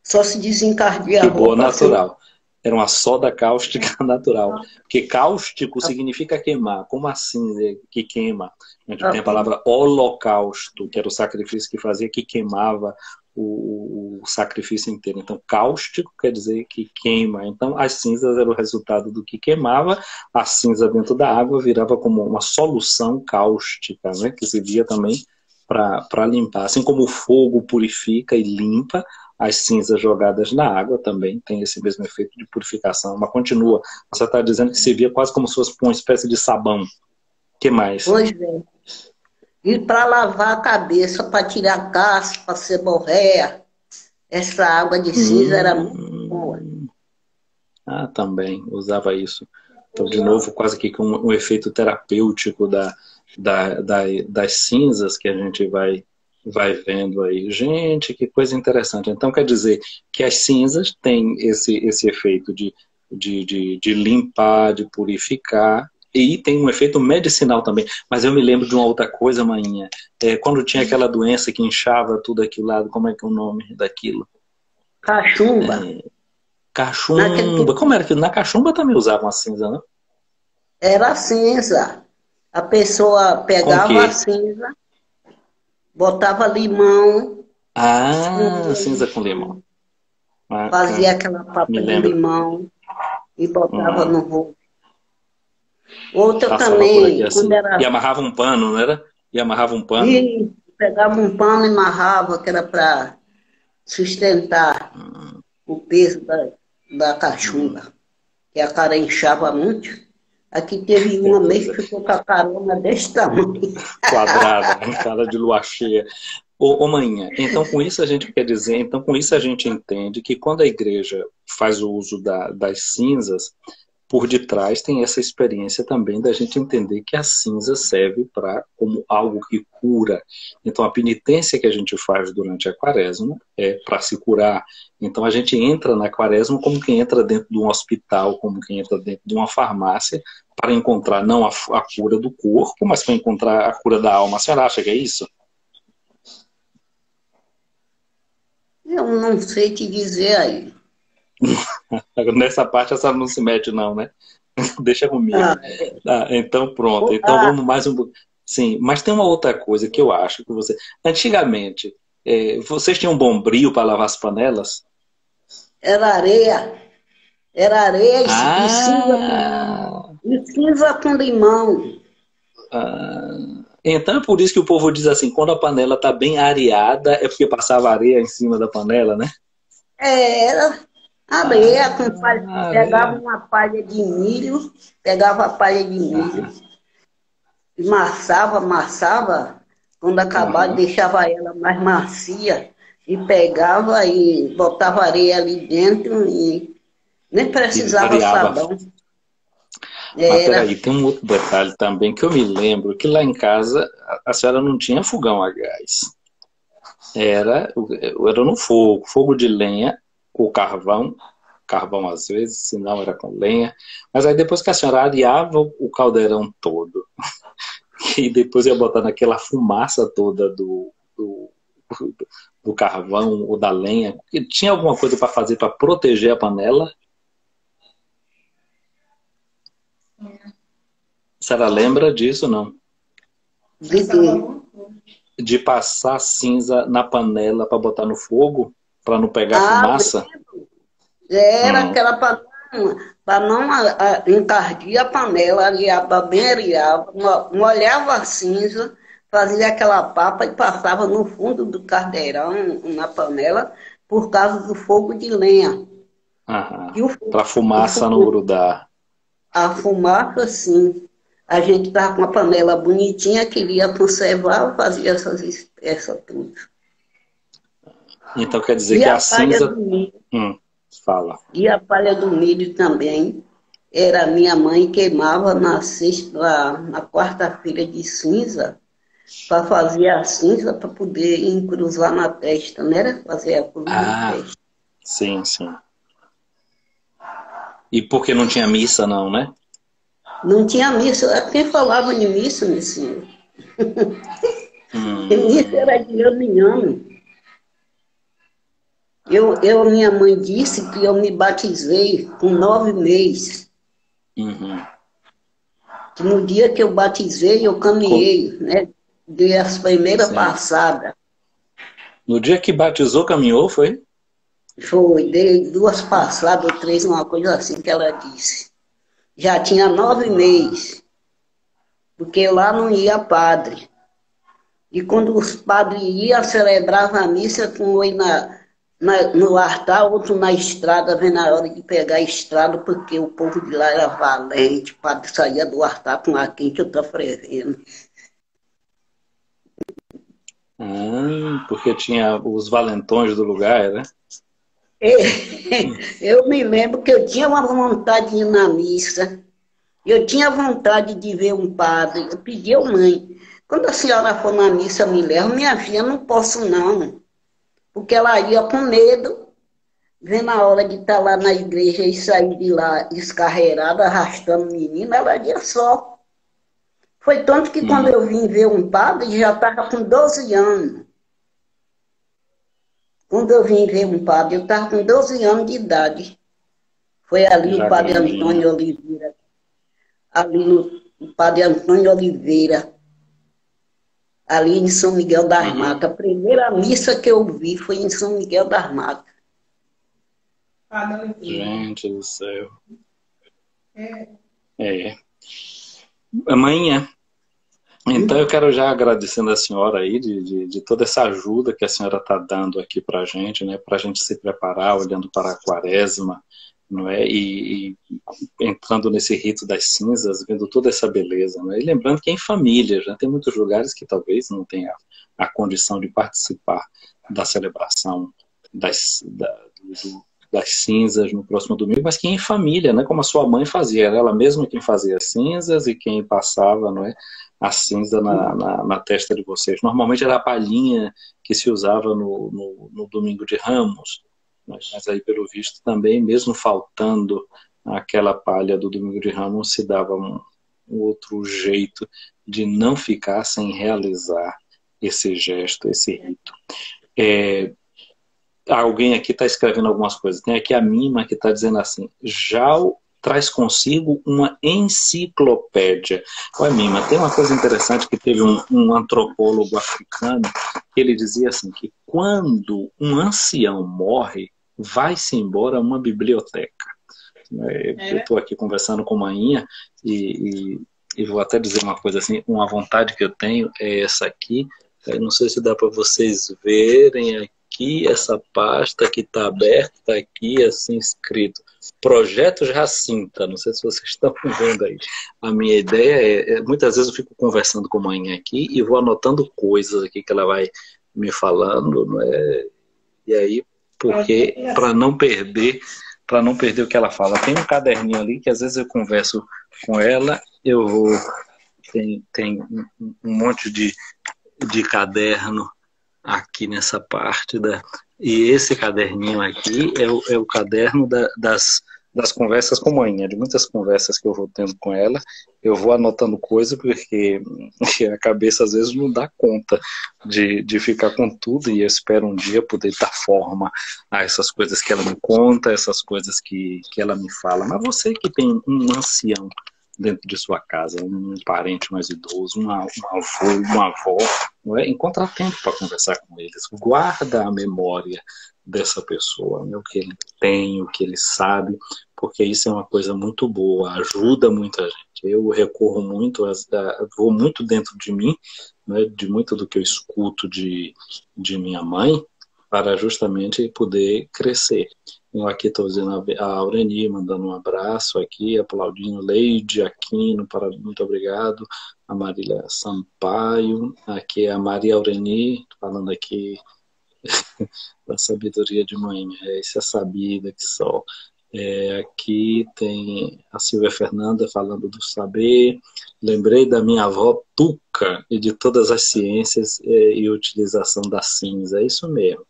só se desencardia a roupa. Que boa natural. Era uma soda cáustica natural. Porque cáustico significa queimar. Como assim que queima? A gente tem a palavra holocausto, que era o sacrifício que fazia, que queimava o sacrifício inteiro. Então, cáustico quer dizer que queima. Então, as cinzas eram o resultado do que queimava. A cinza dentro da água virava como uma solução cáustica, né? Que servia também para limpar. Assim como o fogo purifica e limpa, as cinzas jogadas na água também tem esse mesmo efeito de purificação. Mas continua. Você está dizendo que servia quase como se fosse uma espécie de sabão. O que mais? Pois é. E para lavar a cabeça, para tirar caspa, seborréia, essa água de cinza era muito boa. Também usava isso. Então, de novo, quase que com um efeito terapêutico das cinzas que a gente vai vendo aí. Gente, que coisa interessante. Então, quer dizer que as cinzas têm esse efeito de limpar, de purificar, e tem um efeito medicinal também. Mas eu me lembro de uma outra coisa, maninha. Quando tinha aquela doença que inchava tudo aquilo lá, como é que é o nome daquilo? Cachumba. Cachumba. Como era aquilo? Na cachumba também usavam a cinza, não? Era cinza. A pessoa pegava a cinza, botava limão. Cinza com limão. Fazia aquela papa de limão e botava no rosto. Outra também, assim. E amarrava um pano, não era? E amarrava um pano. E pegava um pano e amarrava, que era para sustentar o peso da cachumba. Que a cara inchava muito. Aqui teve uma mês que ficou com a carona desse tamanho. Quadrada, em cara de lua cheia. Ô, manhã, então com isso a gente quer dizer, então com isso a gente entende que quando a igreja faz o uso das cinzas, por detrás tem essa experiência também da gente entender que a cinza serve como algo que cura. Então a penitência que a gente faz durante a quaresma é para se curar. Então a gente entra na quaresma como quem entra dentro de um hospital, como quem entra dentro de uma farmácia, para encontrar não a cura do corpo, mas para encontrar a cura da alma. A senhora acha que é isso? Eu não sei te dizer aí. Nessa parte a senhora não se mete não, né? Deixa comigo. Então pronto. Então vamos mais um pouco. Sim, mas tem uma outra coisa que eu acho que você... Antigamente, vocês tinham um bombril para lavar as panelas? Era areia. Era areia e cinza com limão. Então é por isso que o povo diz assim, quando a panela está bem areada, é porque passava areia em cima da panela, né? Era areia com palha. Pegava uma palha de milho, e amassava, quando acabava, deixava ela mais macia, e pegava e botava areia ali dentro e nem precisava sabão. Mas peraí, tem um outro detalhe também que eu me lembro, que lá em casa a senhora não tinha fogão a gás. Era no fogo de lenha, ou carvão às vezes, se não era com lenha. Mas aí depois que a senhora areava o caldeirão todo, e depois ia botar naquela fumaça toda do carvão ou da lenha, tinha alguma coisa para fazer para proteger a panela? A senhora lembra disso, não? De passar cinza na panela para botar no fogo, para não pegar fumaça? Era aquela para não encardir a panela, areava bem, molhava a cinza, fazia aquela papa e passava no fundo do caldeirão, na panela, por causa do fogo de lenha. Para a fumaça não grudar. A fumaça, sim. A gente estava com uma panela bonitinha, queria conservar, fazia essa tudo. Então quer dizer que a cinza... Fala. E a palha do milho também. Era minha mãe queimava na quarta-feira de cinza, para fazer a cinza, para poder encruzar na testa, não era? Fazer a cruz na testa. Sim, sim. E porque não tinha missa, não, né? Não tinha missa. Quem falava de missa, meu senhor? Missa era de ano em ano. Minha mãe disse que eu me batizei com 9 meses. Que no dia que eu batizei, eu caminhei, né? Dei as primeiras passadas. No dia que batizou, caminhou, foi? Foi, dei 2 passadas ou 3, uma coisa assim que ela disse. Já tinha 9 meses, porque lá não ia padre. E quando os padres iam, celebravam a missa com oi no altar, outro na estrada, vendo a hora de pegar a estrada, porque o povo de lá era valente, o padre saía do altar com a quente, eu estou fervendo. Porque tinha os valentões do lugar, né? Eu me lembro que eu tinha uma vontade de ir na missa, eu tinha vontade de ver um padre, eu pedi à mãe, quando a senhora for na missa, me leva, minha filha, não posso não. Porque ela ia com medo, vendo a hora de estar lá na igreja e sair de lá descarreirada, arrastando o menino, ela ia só. Foi tanto que quando eu vim ver um padre, já estava com 12 anos. Quando eu vim ver um padre, eu estava com 12 anos de idade. Foi ali já o padre Antônio Oliveira. O padre Antônio Oliveira. Ali em São Miguel das Matas. A primeira missa que eu vi foi em São Miguel das Matas. Gente do céu. Amanhã. Então eu quero já agradecendo a senhora aí de toda essa ajuda que a senhora está dando aqui para a gente, né? Para a gente se preparar, olhando para a quaresma, não é? E entrando nesse rito das cinzas, vendo toda essa beleza, não é? E lembrando que é em família, já tem muitos lugares que talvez não tenha a condição de participar da celebração das cinzas no próximo domingo, mas que é em família, né? Como a sua mãe fazia, era ela mesma quem fazia as cinzas e quem passava, não é? A cinza na testa de vocês. Normalmente era a palhinha que se usava no domingo de Ramos, mas aí, pelo visto, também, mesmo faltando aquela palha do domingo de Ramos, se dava um outro jeito de não ficar sem realizar esse gesto, esse rito. Alguém aqui está escrevendo algumas coisas. Tem aqui a Mima que está dizendo assim: Jal traz consigo uma enciclopédia. Olha, Mima, tem uma coisa interessante que teve um antropólogo africano que ele dizia assim, que quando um ancião morre, vai-se embora uma biblioteca. Eu estou aqui conversando com a Mainha e vou até dizer uma coisa assim, uma vontade que eu tenho é essa aqui. Eu não sei se dá para vocês verem aqui, essa pasta que está aberta, está aqui assim escrito, Projeto Jacinta, não sei se vocês estão vendo aí. A minha ideia muitas vezes eu fico conversando com a Mainha aqui e vou anotando coisas aqui que ela vai me falando, não é? E aí, porque para não perder o que ela fala. Tem um caderninho ali que às vezes eu converso com ela, tem um monte de caderno aqui nessa parte e esse caderninho aqui é o caderno das conversas com a Mainha, de muitas conversas que eu vou tendo com ela, eu vou anotando coisa porque a cabeça às vezes não dá conta de ficar com tudo, e eu espero um dia poder dar forma a essas coisas que ela me conta, essas coisas que ela me fala. Mas você que tem um ancião dentro de sua casa, um parente mais idoso, um avô, uma avó, não é? Encontra tempo para conversar com eles, guarda a memória dessa pessoa, né? O que ele tem, o que ele sabe, porque isso é uma coisa muito boa, ajuda muita gente. Eu recorro muito, vou muito dentro de mim, né, de muito do que eu escuto de minha mãe, para justamente poder crescer. Eu aqui estou dizendo a Aureni, mandando um abraço aqui, aplaudindo, Leide Aquino, muito obrigado, a Marília Sampaio, aqui é a Maria Aureni, falando aqui da sabedoria de manhã, isso é sabida que só. Aqui tem a Silvia Fernanda falando do saber, lembrei da minha avó Tuca e de todas as ciências e utilização da cinza, é isso mesmo.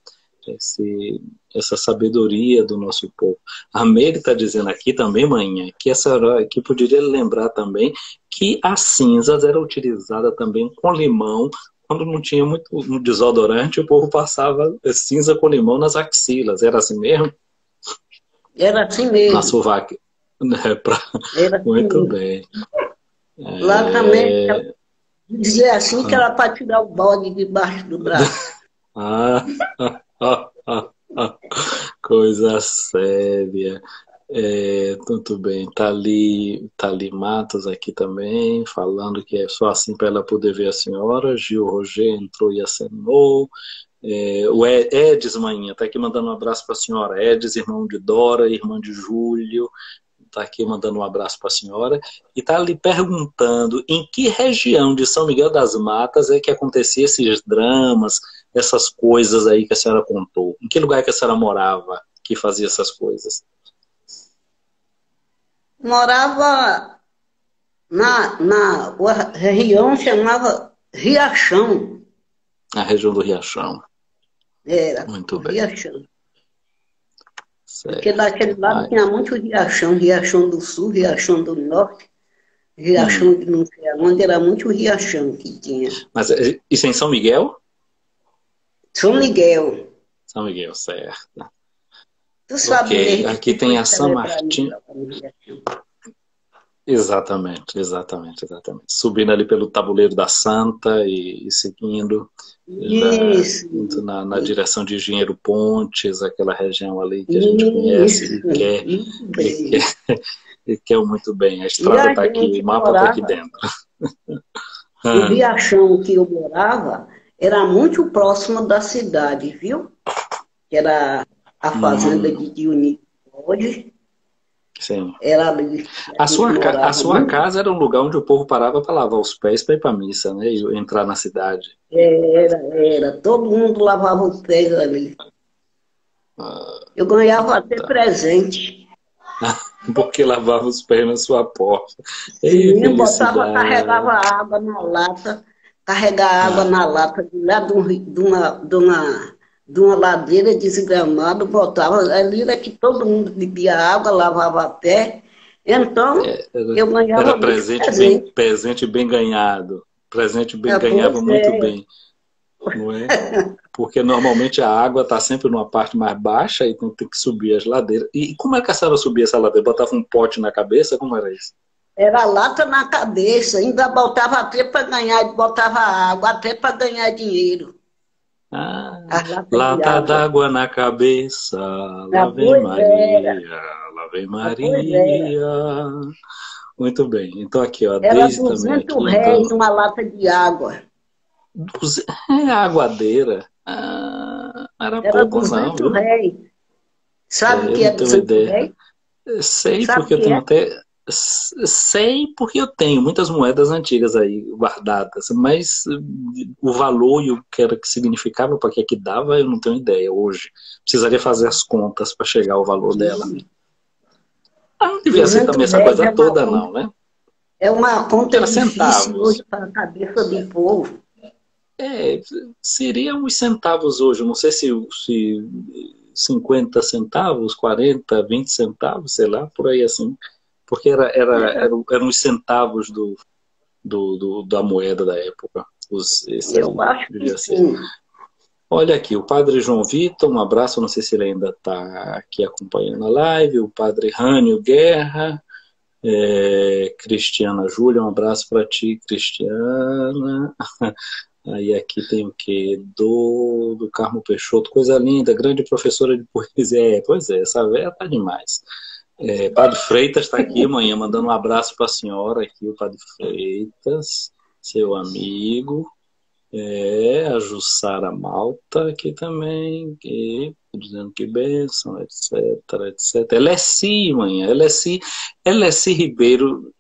Essa sabedoria do nosso povo. A Meire está dizendo aqui também, manhã, que essa aqui poderia lembrar também que a cinza era utilizada também com limão, quando não tinha muito desodorante, o povo passava cinza com limão nas axilas. Era assim mesmo? Era assim mesmo. Na sovaque. Era assim muito mesmo. bem. Lá também dizia assim que era para tirar o bode debaixo do braço. Coisa séria. Muito bem. Tá ali Matos aqui também, falando que é só assim para ela poder ver a senhora. Gil Roger entrou e acenou. O Edis Manhinha tá aqui mandando um abraço para a senhora. Edis, irmão de Dora, irmã de Júlio, tá aqui mandando um abraço para a senhora e tá ali perguntando em que região de São Miguel das Matas é que acontecia esses dramas, essas coisas aí que a senhora contou. Em que lugar que a senhora morava que fazia essas coisas? Morava na região chamava Riachão. A região do Riachão. Era. Muito bem. Riachão. Certo. Porque daquele lado tinha muito Riachão, Riachão do Sul, Riachão do Norte, Riachão de não sei aonde, era muito Riachão que tinha. Mas isso é em São Miguel? São Miguel. São Miguel, certo. Tu sabe okay. Aqui tem a São Martim. Exatamente. Subindo ali pelo Tabuleiro da Santa e seguindo na direção de Engenheiro Pontes, aquela região ali que a gente conhece e quer muito bem. A estrada está aqui, o mapa está aqui dentro. O Riachão que eu morava era muito próximo da cidade, viu? Que era a fazenda de Dionísio hoje. Sim. Era ali que a A gente sua, a morava sua muito. casa era um lugar onde o povo parava para lavar os pés para ir para a missa, né? E entrar na cidade. Era. Todo mundo lavava os pés ali. Ah, Eu ganhava até tá. presente. Porque lavava os pés na sua porta. Ei, Sim, botava, felicidade. carregava água na lata, carregar água Ah, na lata de lá de uma ladeira desgramada, botava, ali era que todo mundo bebia água, lavava pé. Então, era, eu era ganhava muito presente. presente bem ganhado. Presente bem Ah, ganhava pois muito é. bem, não é? Porque normalmente a água está sempre numa parte mais baixa e tem que subir as ladeiras. E como é que a senhora subia essa ladeira? Botava um pote na cabeça? Como era isso? Era lata na cabeça, ainda botava até para ganhar, botava água até para ganhar dinheiro. Ah, As latas de lata água. d'água na cabeça, Ah, lá vem pois era. Maria, lá vem Ah, pois era. Maria. Muito bem. Então aqui, ó, Era desde também 200 aqui, réis então, uma lata de água. é aguadeira. Ah, não era Era pouco não, 200 viu? réis. Sabe o Eu que não é tenho 200 ideia. réis? Sei Sabe porque o eu que tenho é? até. Sei porque eu tenho muitas moedas antigas aí guardadas, mas o valor e o que era que significava, para que dava, eu não tenho ideia hoje. Precisaria fazer as contas para chegar ao valor dela. Ah, não devia ser também 200 essa réis coisa toda, não, né? é uma conta Era difícil centavos. hoje para a cabeça do povo. É, seriam os centavos hoje. Eu não sei se 50 centavos, 40, 20 centavos, sei lá, por aí assim. Porque eram os centavos da moeda da época. Esse Eu aí acho que devia ser. sim. Olha aqui, o padre João Vitor, um abraço, não sei se ele ainda está aqui acompanhando a live, o padre Rânio Guerra, Cristiana Júlia, um abraço para ti, Cristiana. Aí aqui tem o quê? Do Carmo Peixoto, coisa linda, grande professora de poesia. Pois é, essa véia tá demais. Padre Freitas está aqui amanhã, mandando um abraço para a senhora aqui, o Padre Freitas, seu amigo. A Jussara Malta aqui também, dizendo que bênção, etc, etc. Elessi, manhã, Elessi Ribeiro,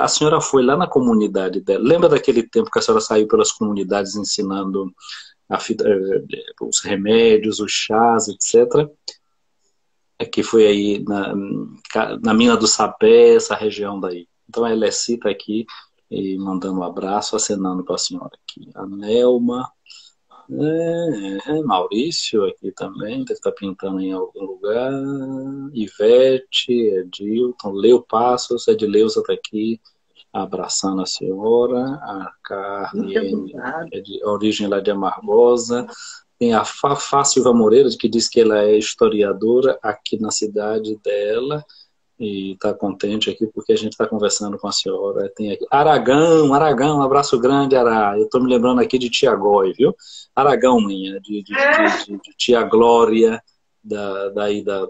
a senhora foi lá na comunidade dela. Lembra daquele tempo que a senhora saiu pelas comunidades ensinando os remédios, os chás, etc? Que foi aí na Mina do Sapé, essa região daí. Então a Elessi está aqui e mandando um abraço, acenando para a senhora aqui. A Nelma, Maurício aqui também, deve estar pintando em algum lugar. Ivete, Edilton, Leo Passos, Edileuza está aqui, abraçando a senhora. A Muito Carliene, obrigada. é de origem lá de Amargosa. Tem a Fafá Silva Moreira, que diz que ela é historiadora aqui na cidade dela e está contente aqui porque a gente está conversando com a senhora. Tem aqui Aragão, um abraço grande, Ara. Eu estou me lembrando aqui de Tia Gói, viu? Aragão, minha, de Tia Glória, daí da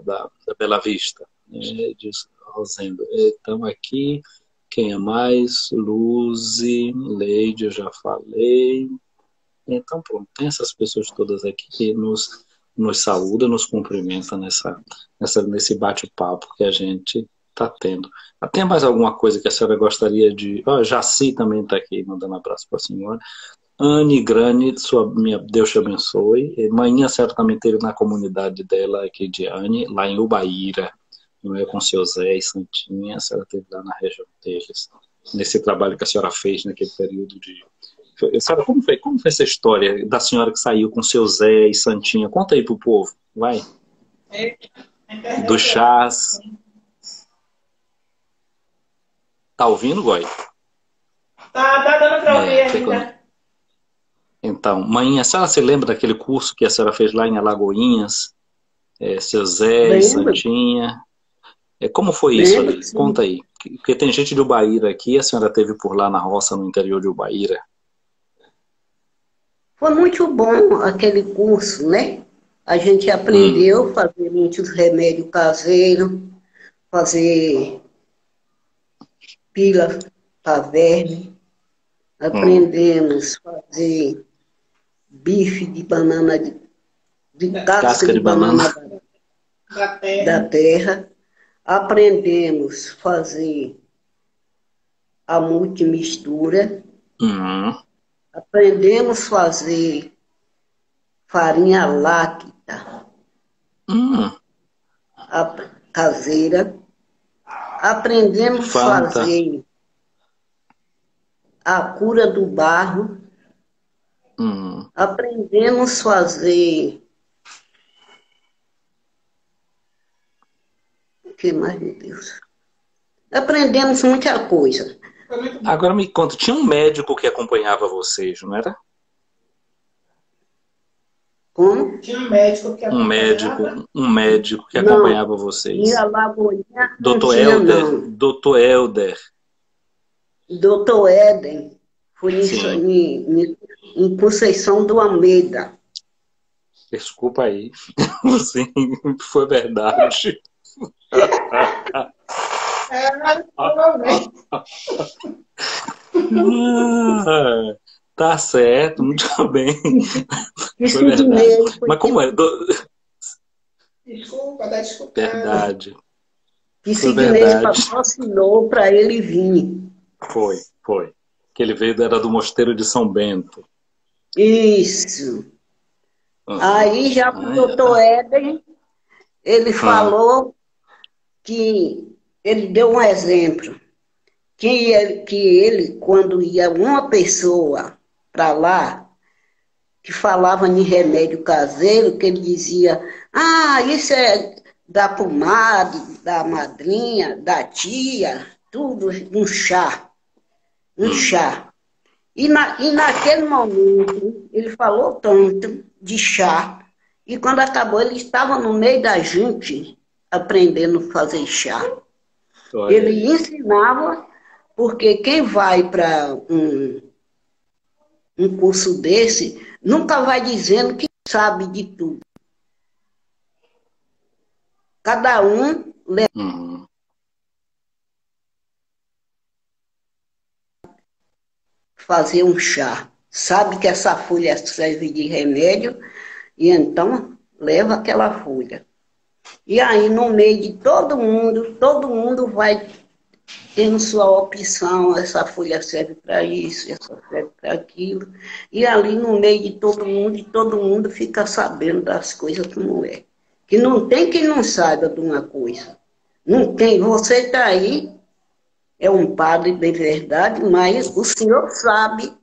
Bela Vista, né? De Rosendo. Estamos aqui, quem é mais? Luzi, Leide, eu já falei. Então, pronto, tem essas pessoas todas aqui que nos saúdam, nos cumprimentam nesse bate-papo que a gente está tendo. Tem mais alguma coisa que a senhora gostaria de... Jaci também está aqui, mandando um abraço para a senhora. Anne Grani, Deus te abençoe. Manhã, a senhora também esteve na comunidade dela aqui de Anne, lá em Ubaíra, não é, com seu Zé e Santinha. A senhora esteve lá na região deles, nesse trabalho que a senhora fez naquele período de... Sabe, como foi essa história da senhora que saiu com seu Zé e Santinha? Conta aí pro povo, vai. Do chás. Tá ouvindo, Goi? Tá dando para ouvir ainda. Então, mãe, a senhora se lembra daquele curso que a senhora fez lá em Alagoinhas? Seu Zé e Lembro, Santinha. Como foi isso lembro, ali? sim. Conta aí. Porque tem gente de Ubaíra aqui, a senhora esteve por lá na roça, no interior de Ubaíra. Foi muito bom aquele curso, né? A gente aprendeu a fazer muitos remédios caseiros, fazer pila para verme, Hum, aprendemos a fazer bife de banana, de casca casca de de banana. banana Da terra. da terra, aprendemos a fazer a multimistura, aprendemos a fazer farinha láctea caseira, aprendemos a fazer a cura do barro, aprendemos a fazer... O que mais, meu Deus? Aprendemos muita coisa. Agora me conta, tinha um médico que acompanhava vocês, não era? Como? Tinha um médico que acompanhava? Um médico que acompanhava vocês. Tinha Lagoinha, Doutor Helder. Doutor Helder. Doutor Éden. Foi em Conceição do Almeida. Desculpa aí. Sim, foi verdade. Tá certo, muito bem. Foi verdade. Mas como é? Desculpa, dá desculpa. Verdade. Que Sidney patrocinou para ele vir. Foi. Que ele veio, era do Mosteiro de São Bento. Isso. Aí já o doutor Éden, ele falou que ele deu um exemplo. Que ele, quando ia uma pessoa para lá, que falava em remédio caseiro, que ele dizia, isso é da comadre, da madrinha, da tia, tudo um chá. Um chá. E naquele momento, ele falou tanto de chá, e quando acabou, ele estava no meio da gente, aprendendo a fazer chá. Olha. Ele ensinava, porque quem vai para um curso desse, nunca vai dizendo que sabe de tudo. Cada um fazer um chá. Sabe que essa folha serve de remédio, e então leva aquela folha. E aí, no meio de todo mundo vai tendo sua opção, essa folha serve para isso, essa serve para aquilo. E ali, no meio de todo mundo fica sabendo das coisas como é. Que não tem quem não saiba de uma coisa. Não tem. Você está aí, é um padre de verdade, mas o senhor sabe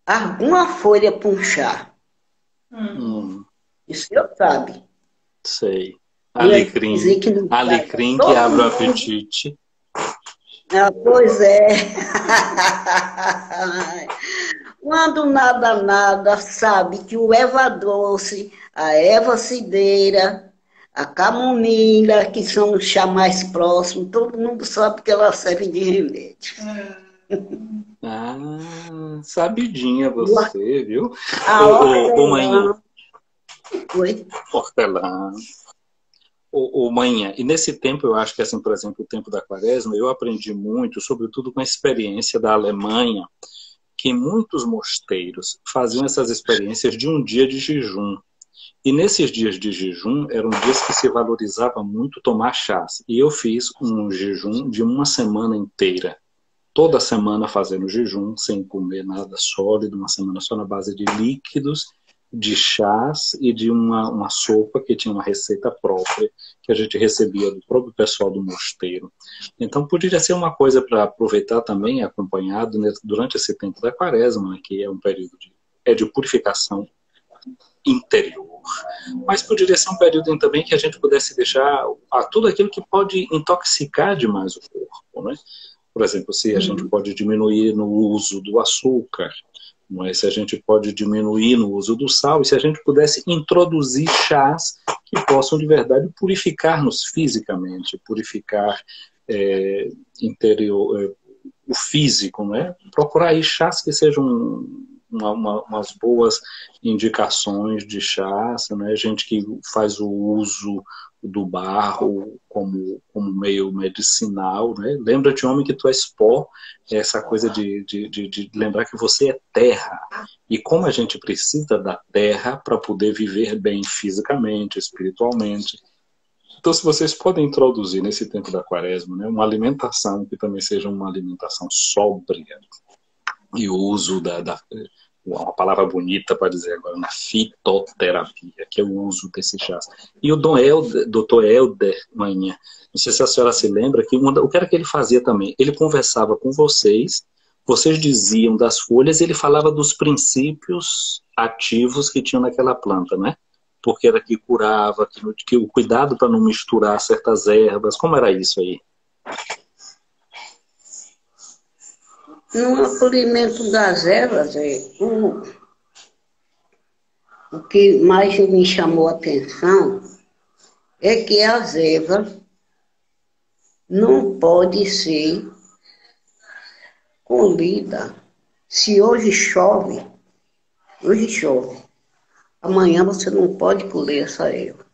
alguma folha para um chá. O senhor sabe. Sei. Alecrim que abre o apetite. Pois é. Quando nada sabe que o erva doce, a erva cideira, a camomila, que são os chá mais próximos, todo mundo sabe que elas servem de remédio. Sabidinha você, viu? Hortelã. Oi? Hortelã. Manhã, e nesse tempo eu acho que, assim, por exemplo, o tempo da Quaresma, eu aprendi muito, sobretudo com a experiência da Alemanha, que muitos mosteiros faziam essas experiências de um dia de jejum. E nesses dias de jejum, eram dias que se valorizava muito tomar chás. E eu fiz um jejum de uma semana inteira. Toda semana fazendo jejum, sem comer nada sólido, uma semana só na base de líquidos, de chás e de uma sopa que tinha uma receita própria que a gente recebia do próprio pessoal do mosteiro. Então poderia ser uma coisa para aproveitar também, acompanhado durante esse tempo da Quaresma, né, que é um período de purificação interior. Mas poderia ser um período também que a gente pudesse deixar tudo aquilo que pode intoxicar demais o corpo, né? Por exemplo, se a gente pode diminuir no uso do açúcar, mas se a gente pode diminuir no uso do sal, e se a gente pudesse introduzir chás que possam de verdade purificar-nos fisicamente, purificar o físico, né? Procurar aí chás que sejam umas boas indicações de chás, né? Gente que faz o uso do barro como meio medicinal, né? Lembra-te, homem, que tu és pó, essa coisa de lembrar que você é terra, e como a gente precisa da terra para poder viver bem fisicamente, espiritualmente. Então, se vocês podem introduzir nesse tempo da quaresma, né, uma alimentação que também seja uma alimentação sóbria, e o uso uma palavra bonita para dizer agora, na fitoterapia, que é o uso desses chás. E o doutor Helder Manhã, não sei se a senhora se lembra, que o que era que ele fazia também? Ele conversava com vocês diziam das folhas, e ele falava dos princípios ativos que tinham naquela planta, né? Porque era que curava, que o cuidado para não misturar certas ervas. Como era isso aí? No acolhimento das ervas, o que mais me chamou a atenção é que as ervas não podem ser colhidas. Se hoje chove, amanhã você não pode colher essa erva.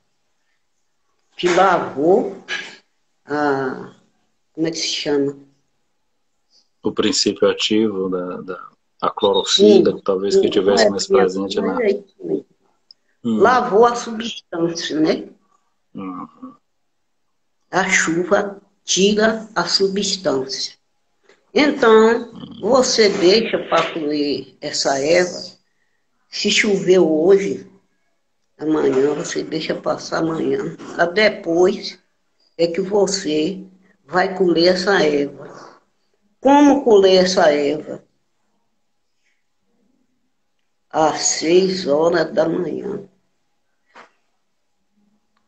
Que lavou como é que se chama? O princípio ativo a clorofila, Sim, talvez que tivesse mais presente na... Lavou a substância, né? Uhum. A chuva tira a substância. Então, você deixa para colher essa erva. Se choveu hoje, amanhã você deixa passar amanhã. Depois é que você vai colher essa erva. Como colher essa erva? Às 6 horas da manhã.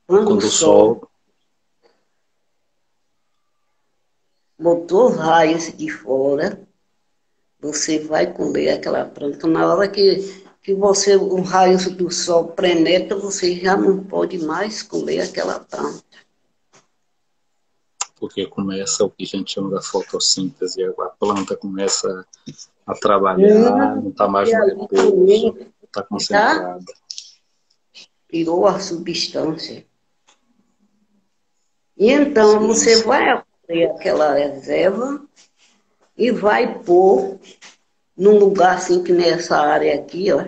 Quando o sol botou raios de fora, você vai colher aquela planta. Na hora que o raio do sol penetra, você já não pode mais colher aquela planta. Porque começa o que a gente chama da fotossíntese, a planta começa a trabalhar, não está mais no repouso, está concentrada. Tirou a substância. E então você vai acolher aquela reserva e vai pôr num lugar assim que nessa área aqui, ó,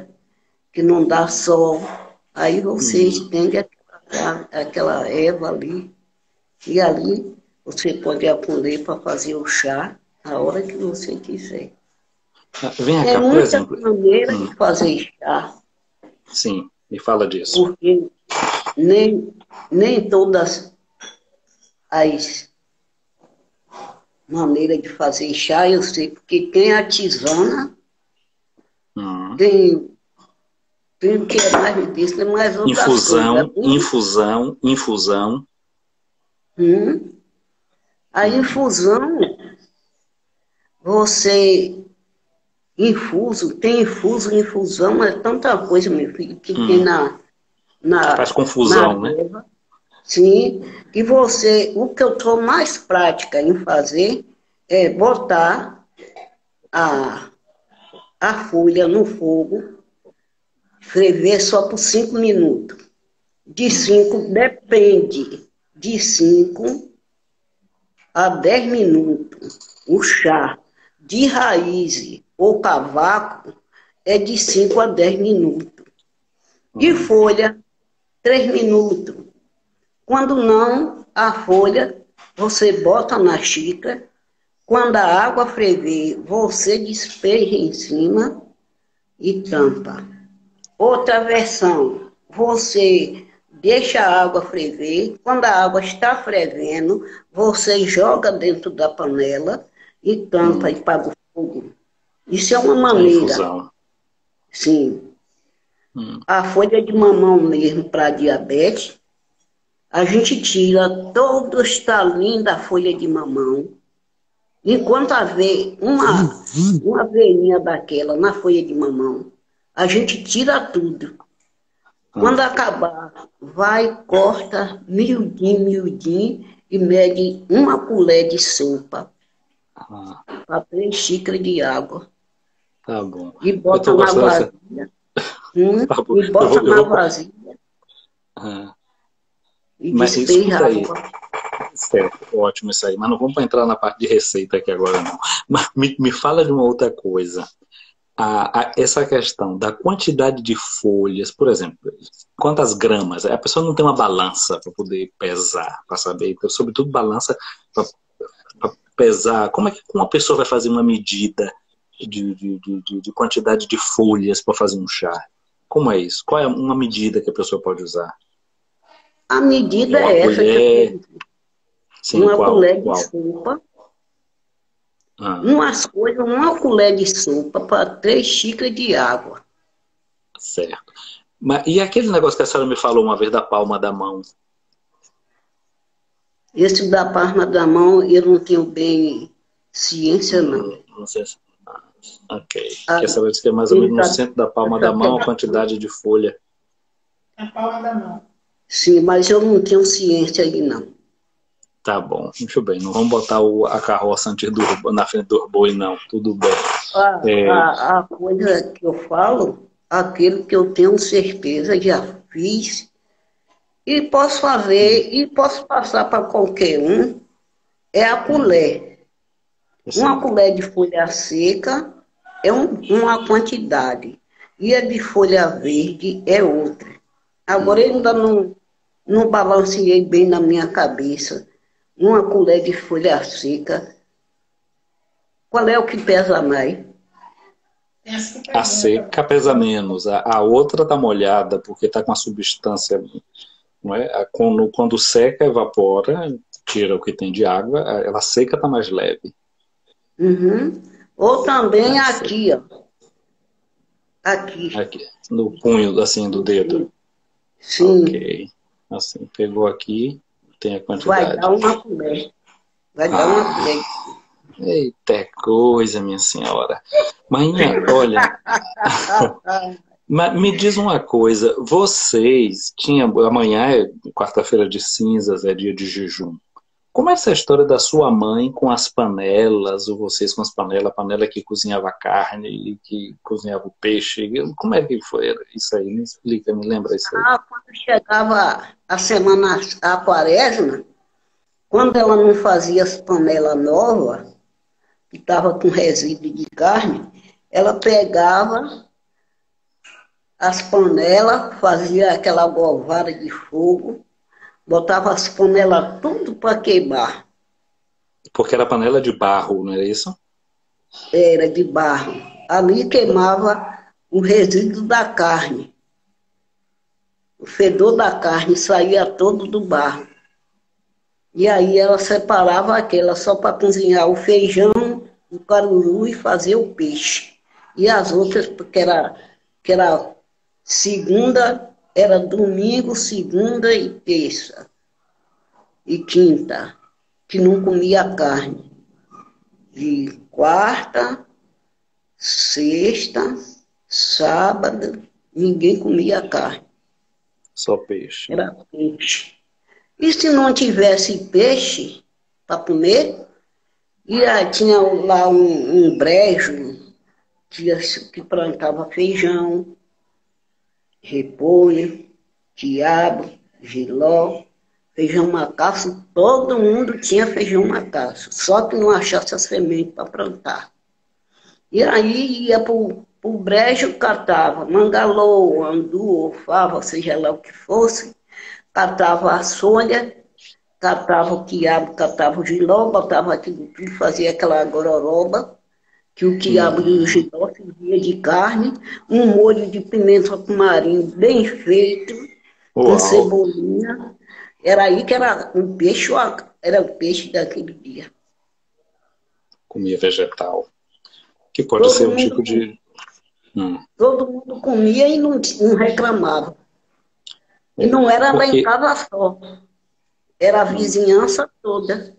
que não dá sol. Aí você estende aquela erva ali. E ali você pode acolher para fazer o chá a hora que você quiser. Vem cá, Tem por muita exemplo. maneira de fazer chá. Sim, me fala disso. Porque nem todas as maneiras de fazer chá eu sei, porque tem a tisana, tem o que é mais disso, tem mais outras infusão. A infusão, você tem infusão, é tanta coisa, meu filho, que tem faz confusão, né? Erva. Sim, e o que eu estou mais prática em fazer é botar a folha no fogo, ferver só por 5 minutos. Depende de 5 a 10 minutos. O chá de raiz ou cavaco é de 5 a 10 minutos. De folha, 3 minutos. Quando não, a folha você bota na xícara. Quando a água ferver, você despeja em cima e tampa. Outra versão, você deixa a água ferver. Quando a água está fervendo, você joga dentro da panela e tampa e paga o fogo. Isso é uma maneira. Infusão. Sim. A folha de mamão mesmo para diabetes, a gente tira todo o estalinho da folha de mamão. Enquanto haver uma veinha daquela na folha de mamão, a gente tira tudo. Quando acabar, vai, corta miudinho e mede 1 colher de sopa para 3 xícaras de água. Tá bom. E bota na vasilha. E bota na vasilha. E despeja água. Certo, ótimo isso aí. Mas não vamos entrar na parte de receita aqui agora, não. Mas me fala de uma outra coisa. Essa questão da quantidade de folhas, por exemplo, quantas gramas? A pessoa não tem uma balança para poder pesar, para saber. Então, sobretudo, balança para pesar. Como é que uma pessoa vai fazer uma medida de quantidade de folhas para fazer um chá? Como é isso? Qual é uma medida que a pessoa pode usar? A medida Uma é essa colher? que eu Sim, uma qual? colher de Qual? sopa, Ah, umas coisas, uma colher de sopa para 3 xícaras de água. certo. E aquele negócio que a senhora me falou uma vez da palma da mão? Esse da palma da mão, eu não tenho bem ciência, não. Não sei se... Ok. Ah, Que a senhora disse que é mais ou ele menos no tá, centro da palma da essa mão a questão. quantidade de folha. Na palma da mão. Sim, mas eu não tenho ciência aí, não. Tá bom, muito bem. Não vamos botar a carroça antes na frente do boi, não. Tudo bem. É, A coisa que eu falo, aquilo que eu tenho certeza, já fiz, e posso fazer, e posso passar para qualquer um, é a colher. Uma assim, colher de folha seca é uma quantidade, e a de folha verde é outra. Agora eu ainda não balanceei bem na minha cabeça. Uma colher de folha seca, qual é o que pesa mais? Essa que a pergunta. seca pesa menos, a outra tá molhada porque tá com a substância, não é? Quando seca, evapora, tira o que tem de água, ela seca tá mais leve. Uhum. Ou também A seca. aqui, ó. Aqui. Aqui, no punho, assim, do dedo. Sim, Ok. Assim, pegou aqui, tem a vai dar quantidade. uma colher. Vai dar uma Ah, colher. eita coisa, minha senhora. Maninha, olha, me diz uma coisa, vocês tinham, amanhã é quarta-feira de cinzas, é dia de jejum. Como é essa história da sua mãe com as panelas, ou vocês com as panelas, a panela que cozinhava carne e que cozinhava o peixe? Como é que foi isso aí? Me explica, me lembra isso aí. Quando chegava a semana, a quaresma, quando ela não fazia as panelas novas, que estava com resíduo de carne, ela pegava as panelas, fazia aquela govada de fogo, botava as panelas tudo para queimar. Porque era panela de barro, não era isso? Era de barro. Ali queimava o resíduo da carne. O fedor da carne saía todo do barro. E aí ela separava aquela só para cozinhar o feijão, o caruru e fazer o peixe. E as outras, que era segunda, era domingo, segunda e terça. E quinta, que não comia carne. De quarta, sexta, sábado, ninguém comia carne. Só peixe. Era peixe. E se não tivesse peixe para comer, tinha lá um brejo que plantava feijão, repolho, quiabo, jiló, feijão macaço, todo mundo tinha feijão macaço, só que não achasse a semente para plantar. E aí ia para o brejo, catava mangalô, andu, fava, seja lá o que fosse, catava a solha, catava o quiabo, catava o jiló, botava aquilo tudo, fazia aquela gororoba, que o quiabo e o jiló servia de carne, um molho de pimenta com marinho bem feito, com Uau, cebolinha. Era aí que era um peixe, era o peixe daquele dia. comia vegetal. Que pode Todo ser um mundo, tipo de... todo mundo comia e não reclamava. E É, não era lá em porque casa só, era a vizinhança toda.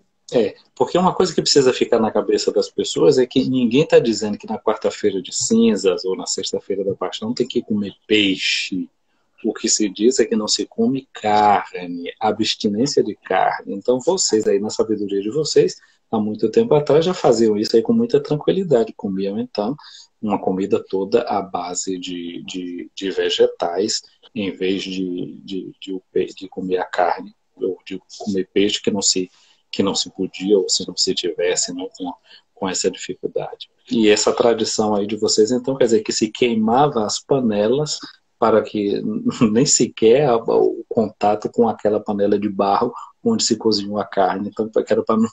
porque uma coisa que precisa ficar na cabeça das pessoas é que ninguém está dizendo que na quarta-feira de cinzas ou na sexta-feira da paixão tem que comer peixe. O que se diz é que não se come carne, abstinência de carne. Então vocês aí, na sabedoria de vocês, há muito tempo atrás já faziam isso aí com muita tranquilidade. Comiam então uma comida toda à base de vegetais, em vez de comer a carne ou de comer peixe que não se podia, ou se não se tivesse, não, com essa dificuldade. E essa tradição aí de vocês, então, quer dizer que se queimava as panelas para que nem sequer o contato com aquela panela de barro onde se cozinhou a carne. Então, era para não...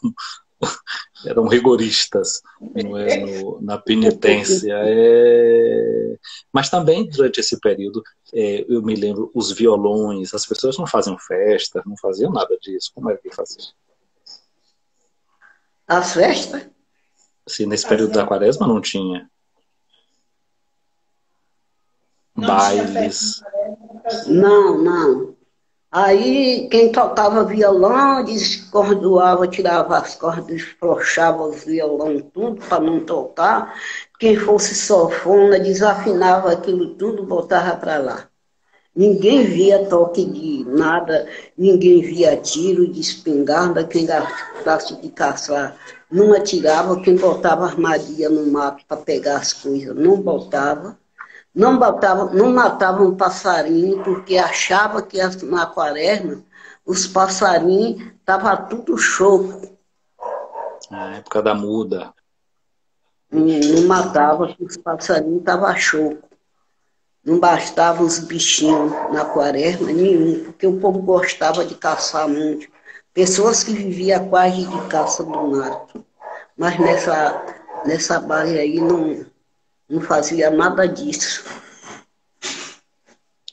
eram rigoristas, não é, na penitência. Mas também, durante esse período, eu me lembro, os violões, as pessoas não faziam festa, não faziam nada disso. Como é que fazia? As festas? Se nesse período da quaresma não tinha Não tinha bailes. Não, não. Aí quem tocava violão descordoava, tirava as cordas, desfrouxava os violão tudo para não tocar. Quem fosse sanfona desafinava aquilo tudo, botava para lá. Ninguém via toque de nada, ninguém via tiro de espingarda, quem gostasse de caçar não atirava, quem botava armadilha no mato para pegar as coisas não botava. Não matava um passarinho, porque achava que na quaresma os passarinhos estavam tudo choco. Na época da muda. Não matava, os passarinhos estavam choco. Não bastava os bichinhos na quaresma, nenhum, porque o povo gostava de caçar muito. Pessoas que viviam quase de caça do mato. Mas nessa base aí não fazia nada disso.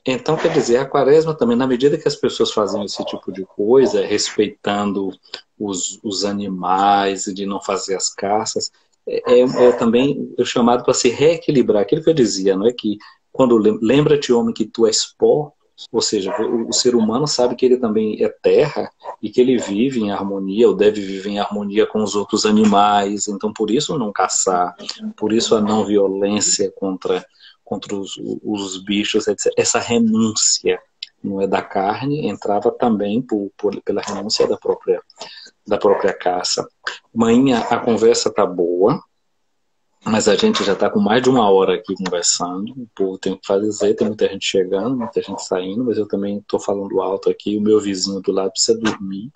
Então, quer dizer, a quaresma também, na medida que as pessoas faziam esse tipo de coisa, respeitando os animais e de não fazer as caças, também chamado para se reequilibrar. Aquilo que eu dizia, não é que quando lembra-te, homem, que tu és pó, ou seja, o ser humano sabe que ele também é terra e que ele vive em harmonia, ou deve viver em harmonia com os outros animais. Então, por isso não caçar, por isso a não violência contra os bichos, etc. Essa renúncia, não é, da carne, entrava também pela renúncia da própria caça. Manhã, a conversa tá boa, mas a gente já está com mais de 1 hora aqui conversando. O povo tem o que fazer, tem muita gente chegando, muita gente saindo, mas eu também estou falando alto aqui. O meu vizinho do lado precisa dormir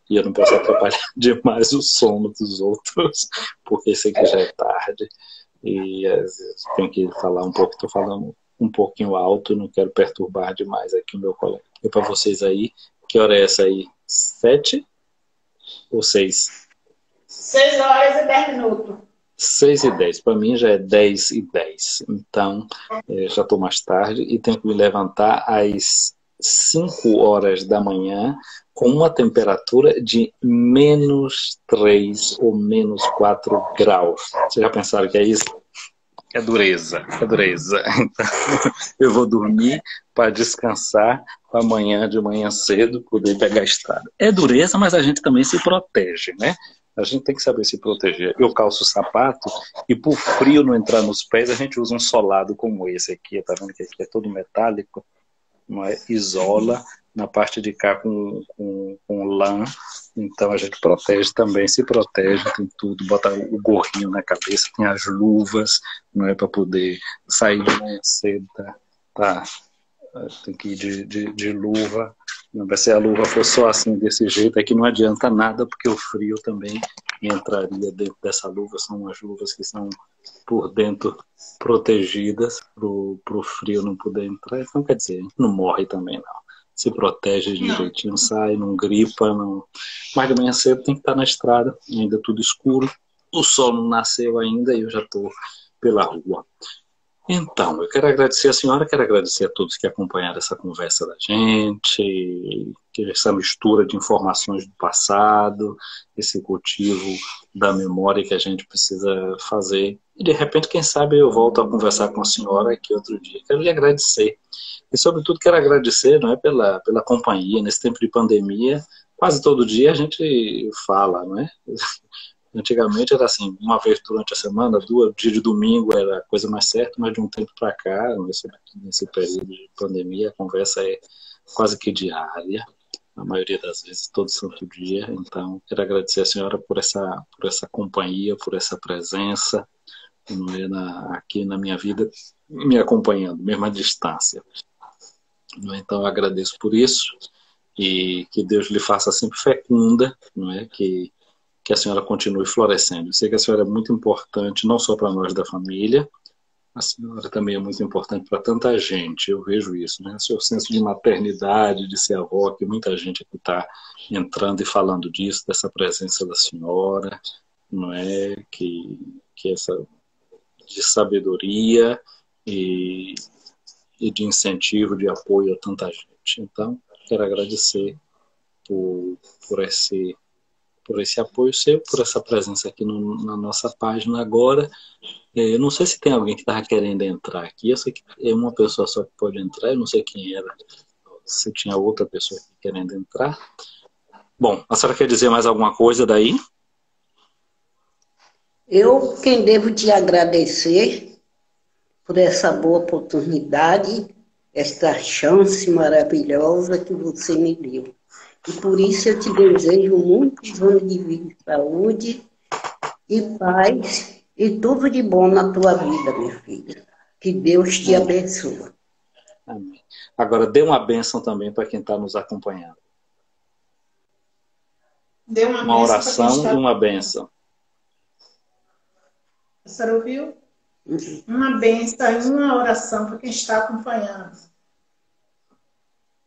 e eu não posso atrapalhar demais o sono dos outros, porque sei que já é tarde. E às vezes tenho que falar um pouco, estou falando um pouquinho alto, não quero perturbar demais aqui o meu colega. E para vocês aí, que hora é essa aí? 7 ou 6? 6h10. 6h10, para mim já é 10h10, então já estou mais tarde e tenho que me levantar às 5 horas da manhã com uma temperatura de -3 ou -4 graus. Vocês já pensaram que é isso? É dureza, é dureza. Então, eu vou dormir para descansar para amanhã, de manhã cedo, poder pegar a estrada. É dureza, mas a gente também se protege, né? A gente tem que saber se proteger. Eu calço o sapato e por frio não entrar nos pés, a gente usa um solado como esse aqui. Tá vendo que aqui é todo metálico? Não é? Isola na parte de cá com lã. Então a gente protege também, se protege, tem tudo. Bota o gorrinho na cabeça, tem as luvas, não é, para poder sair de manhã cedo. Tá? Tem que ir de luva. Se a luva for só assim, desse jeito, é que não adianta nada, porque o frio também entraria dentro dessa luva. São as luvas que são por dentro protegidas para o frio não poder entrar. Então, quer dizer, não morre também, não. Se protege direitinho, sai, não gripa, não. Mas de manhã cedo tem que estar na estrada, ainda tudo escuro. O sol não nasceu ainda e eu já estou pela rua. Então, eu quero agradecer a senhora, quero agradecer a todos que acompanharam essa conversa da gente, essa mistura de informações do passado, esse cultivo da memória que a gente precisa fazer. E, de repente, quem sabe eu volto a conversar com a senhora aqui outro dia. Quero lhe agradecer. E, sobretudo, quero agradecer, não é, pela companhia. Nesse tempo de pandemia, quase todo dia a gente fala, não é? Antigamente era assim, uma vez durante a semana, 2, dia de domingo era a coisa mais certa, mas de um tempo para cá, nesse período de pandemia, a conversa é quase que diária, a maioria das vezes, todo santo dia. Então, quero agradecer a senhora por essa companhia, por essa presença, não é, aqui na minha vida, me acompanhando, mesmo à distância. Então, eu agradeço por isso e que Deus lhe faça sempre fecunda, não é, que a senhora continue florescendo. Eu sei que a senhora é muito importante, não só para nós da família, A senhora também é muito importante para tanta gente, eu vejo isso, né? O seu senso de maternidade, de ser avó, que muita gente aqui está entrando e falando disso, dessa presença da senhora, não é? Que essa de sabedoria e, e de incentivo, de apoio a tanta gente. Então, quero agradecer por, por esse apoio seu, por essa presença aqui na nossa página agora. Eu não sei se tem alguém que estava querendo entrar aqui. Eu sei que é uma pessoa só que pode entrar. Eu não sei quem era. Se tinha outra pessoa aqui querendo entrar. Bom, a senhora quer dizer mais alguma coisa daí? Eu quem devo te agradecer por essa boa oportunidade, esta chance maravilhosa que você me deu. E por isso eu te desejo muitos anos de vida e saúde e paz e tudo de bom na tua vida, meu filho. Que Deus te abençoe. Amém. Agora, dê uma bênção também para quem está nos acompanhando. Dê uma oração e uma bênção. A senhora ouviu? Uma bênção e uma oração para quem está acompanhando.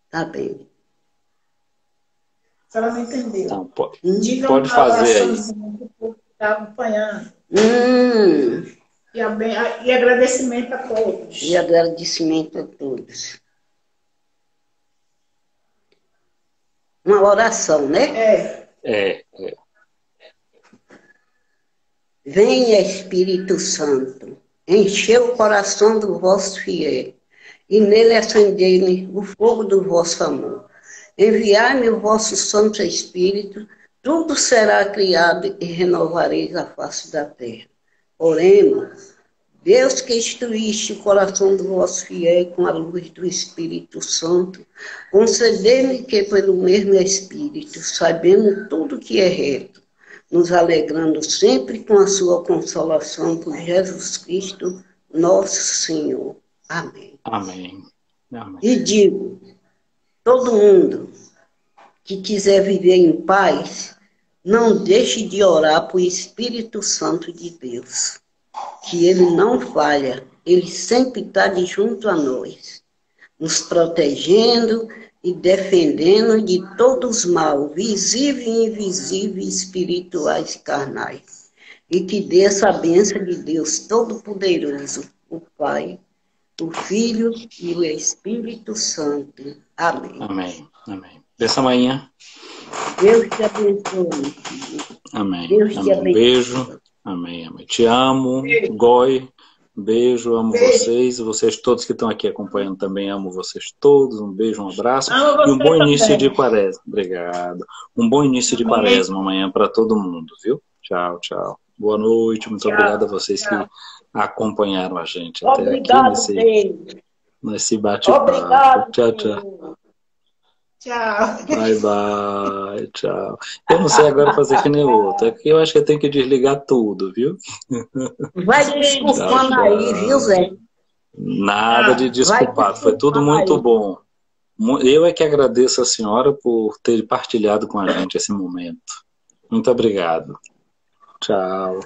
Tá bem. A senhora não entendeu. Então, Pode fazer aí. Para o povo que está acompanhando. E agradecimento a todos. E agradecimento a todos. Uma oração, né? É. Venha, Espírito Santo, encher o coração do vosso fiel, e nele acendei o fogo do vosso amor. Enviai-me o vosso Santo Espírito, tudo será criado e renovareis a face da terra. Oremos. Deus que instruíste o coração do vosso fiel com a luz do Espírito Santo, concedei-me que pelo mesmo Espírito, sabendo tudo que é reto, nos alegrando sempre com a sua consolação por Jesus Cristo, nosso Senhor. Amém. Amém. Amém. E digo, todo mundo que quiser viver em paz, não deixe de orar para o Espírito Santo de Deus, que ele não falha, ele sempre está de junto a nós, nos protegendo e defendendo de todos os mal, visíveis e invisíveis, espirituais e carnais. E que dê essa bênção de Deus Todo-Poderoso, o Pai, o Filho e o Espírito Santo. Amém. Amém. Amém. Dessa manhã. Deus te abençoe, filho. Amém. Deus te abençoe. Beijo. Amém. Amém. Te amo, Goi. Beijo, amo vocês. Vocês todos que estão aqui acompanhando também, amo vocês todos. Um beijo, um abraço. E um bom início de quaresma. Obrigado. Um bom início de quaresma amanhã para todo mundo, viu? Tchau, tchau. Boa noite. Muito obrigado a vocês que acompanharam a gente até aqui nesse bate-papo. Tchau, tchau. Tchau. Bye, bye. Tchau. Eu não sei agora fazer que nem o outro. É que eu acho que eu tenho que desligar tudo, viu? Vai desculpando aí, viu, Zé? Nada de desculpado. Foi tudo muito bom. Eu é que agradeço a senhora por ter partilhado com a gente esse momento. Muito obrigado. Tchau.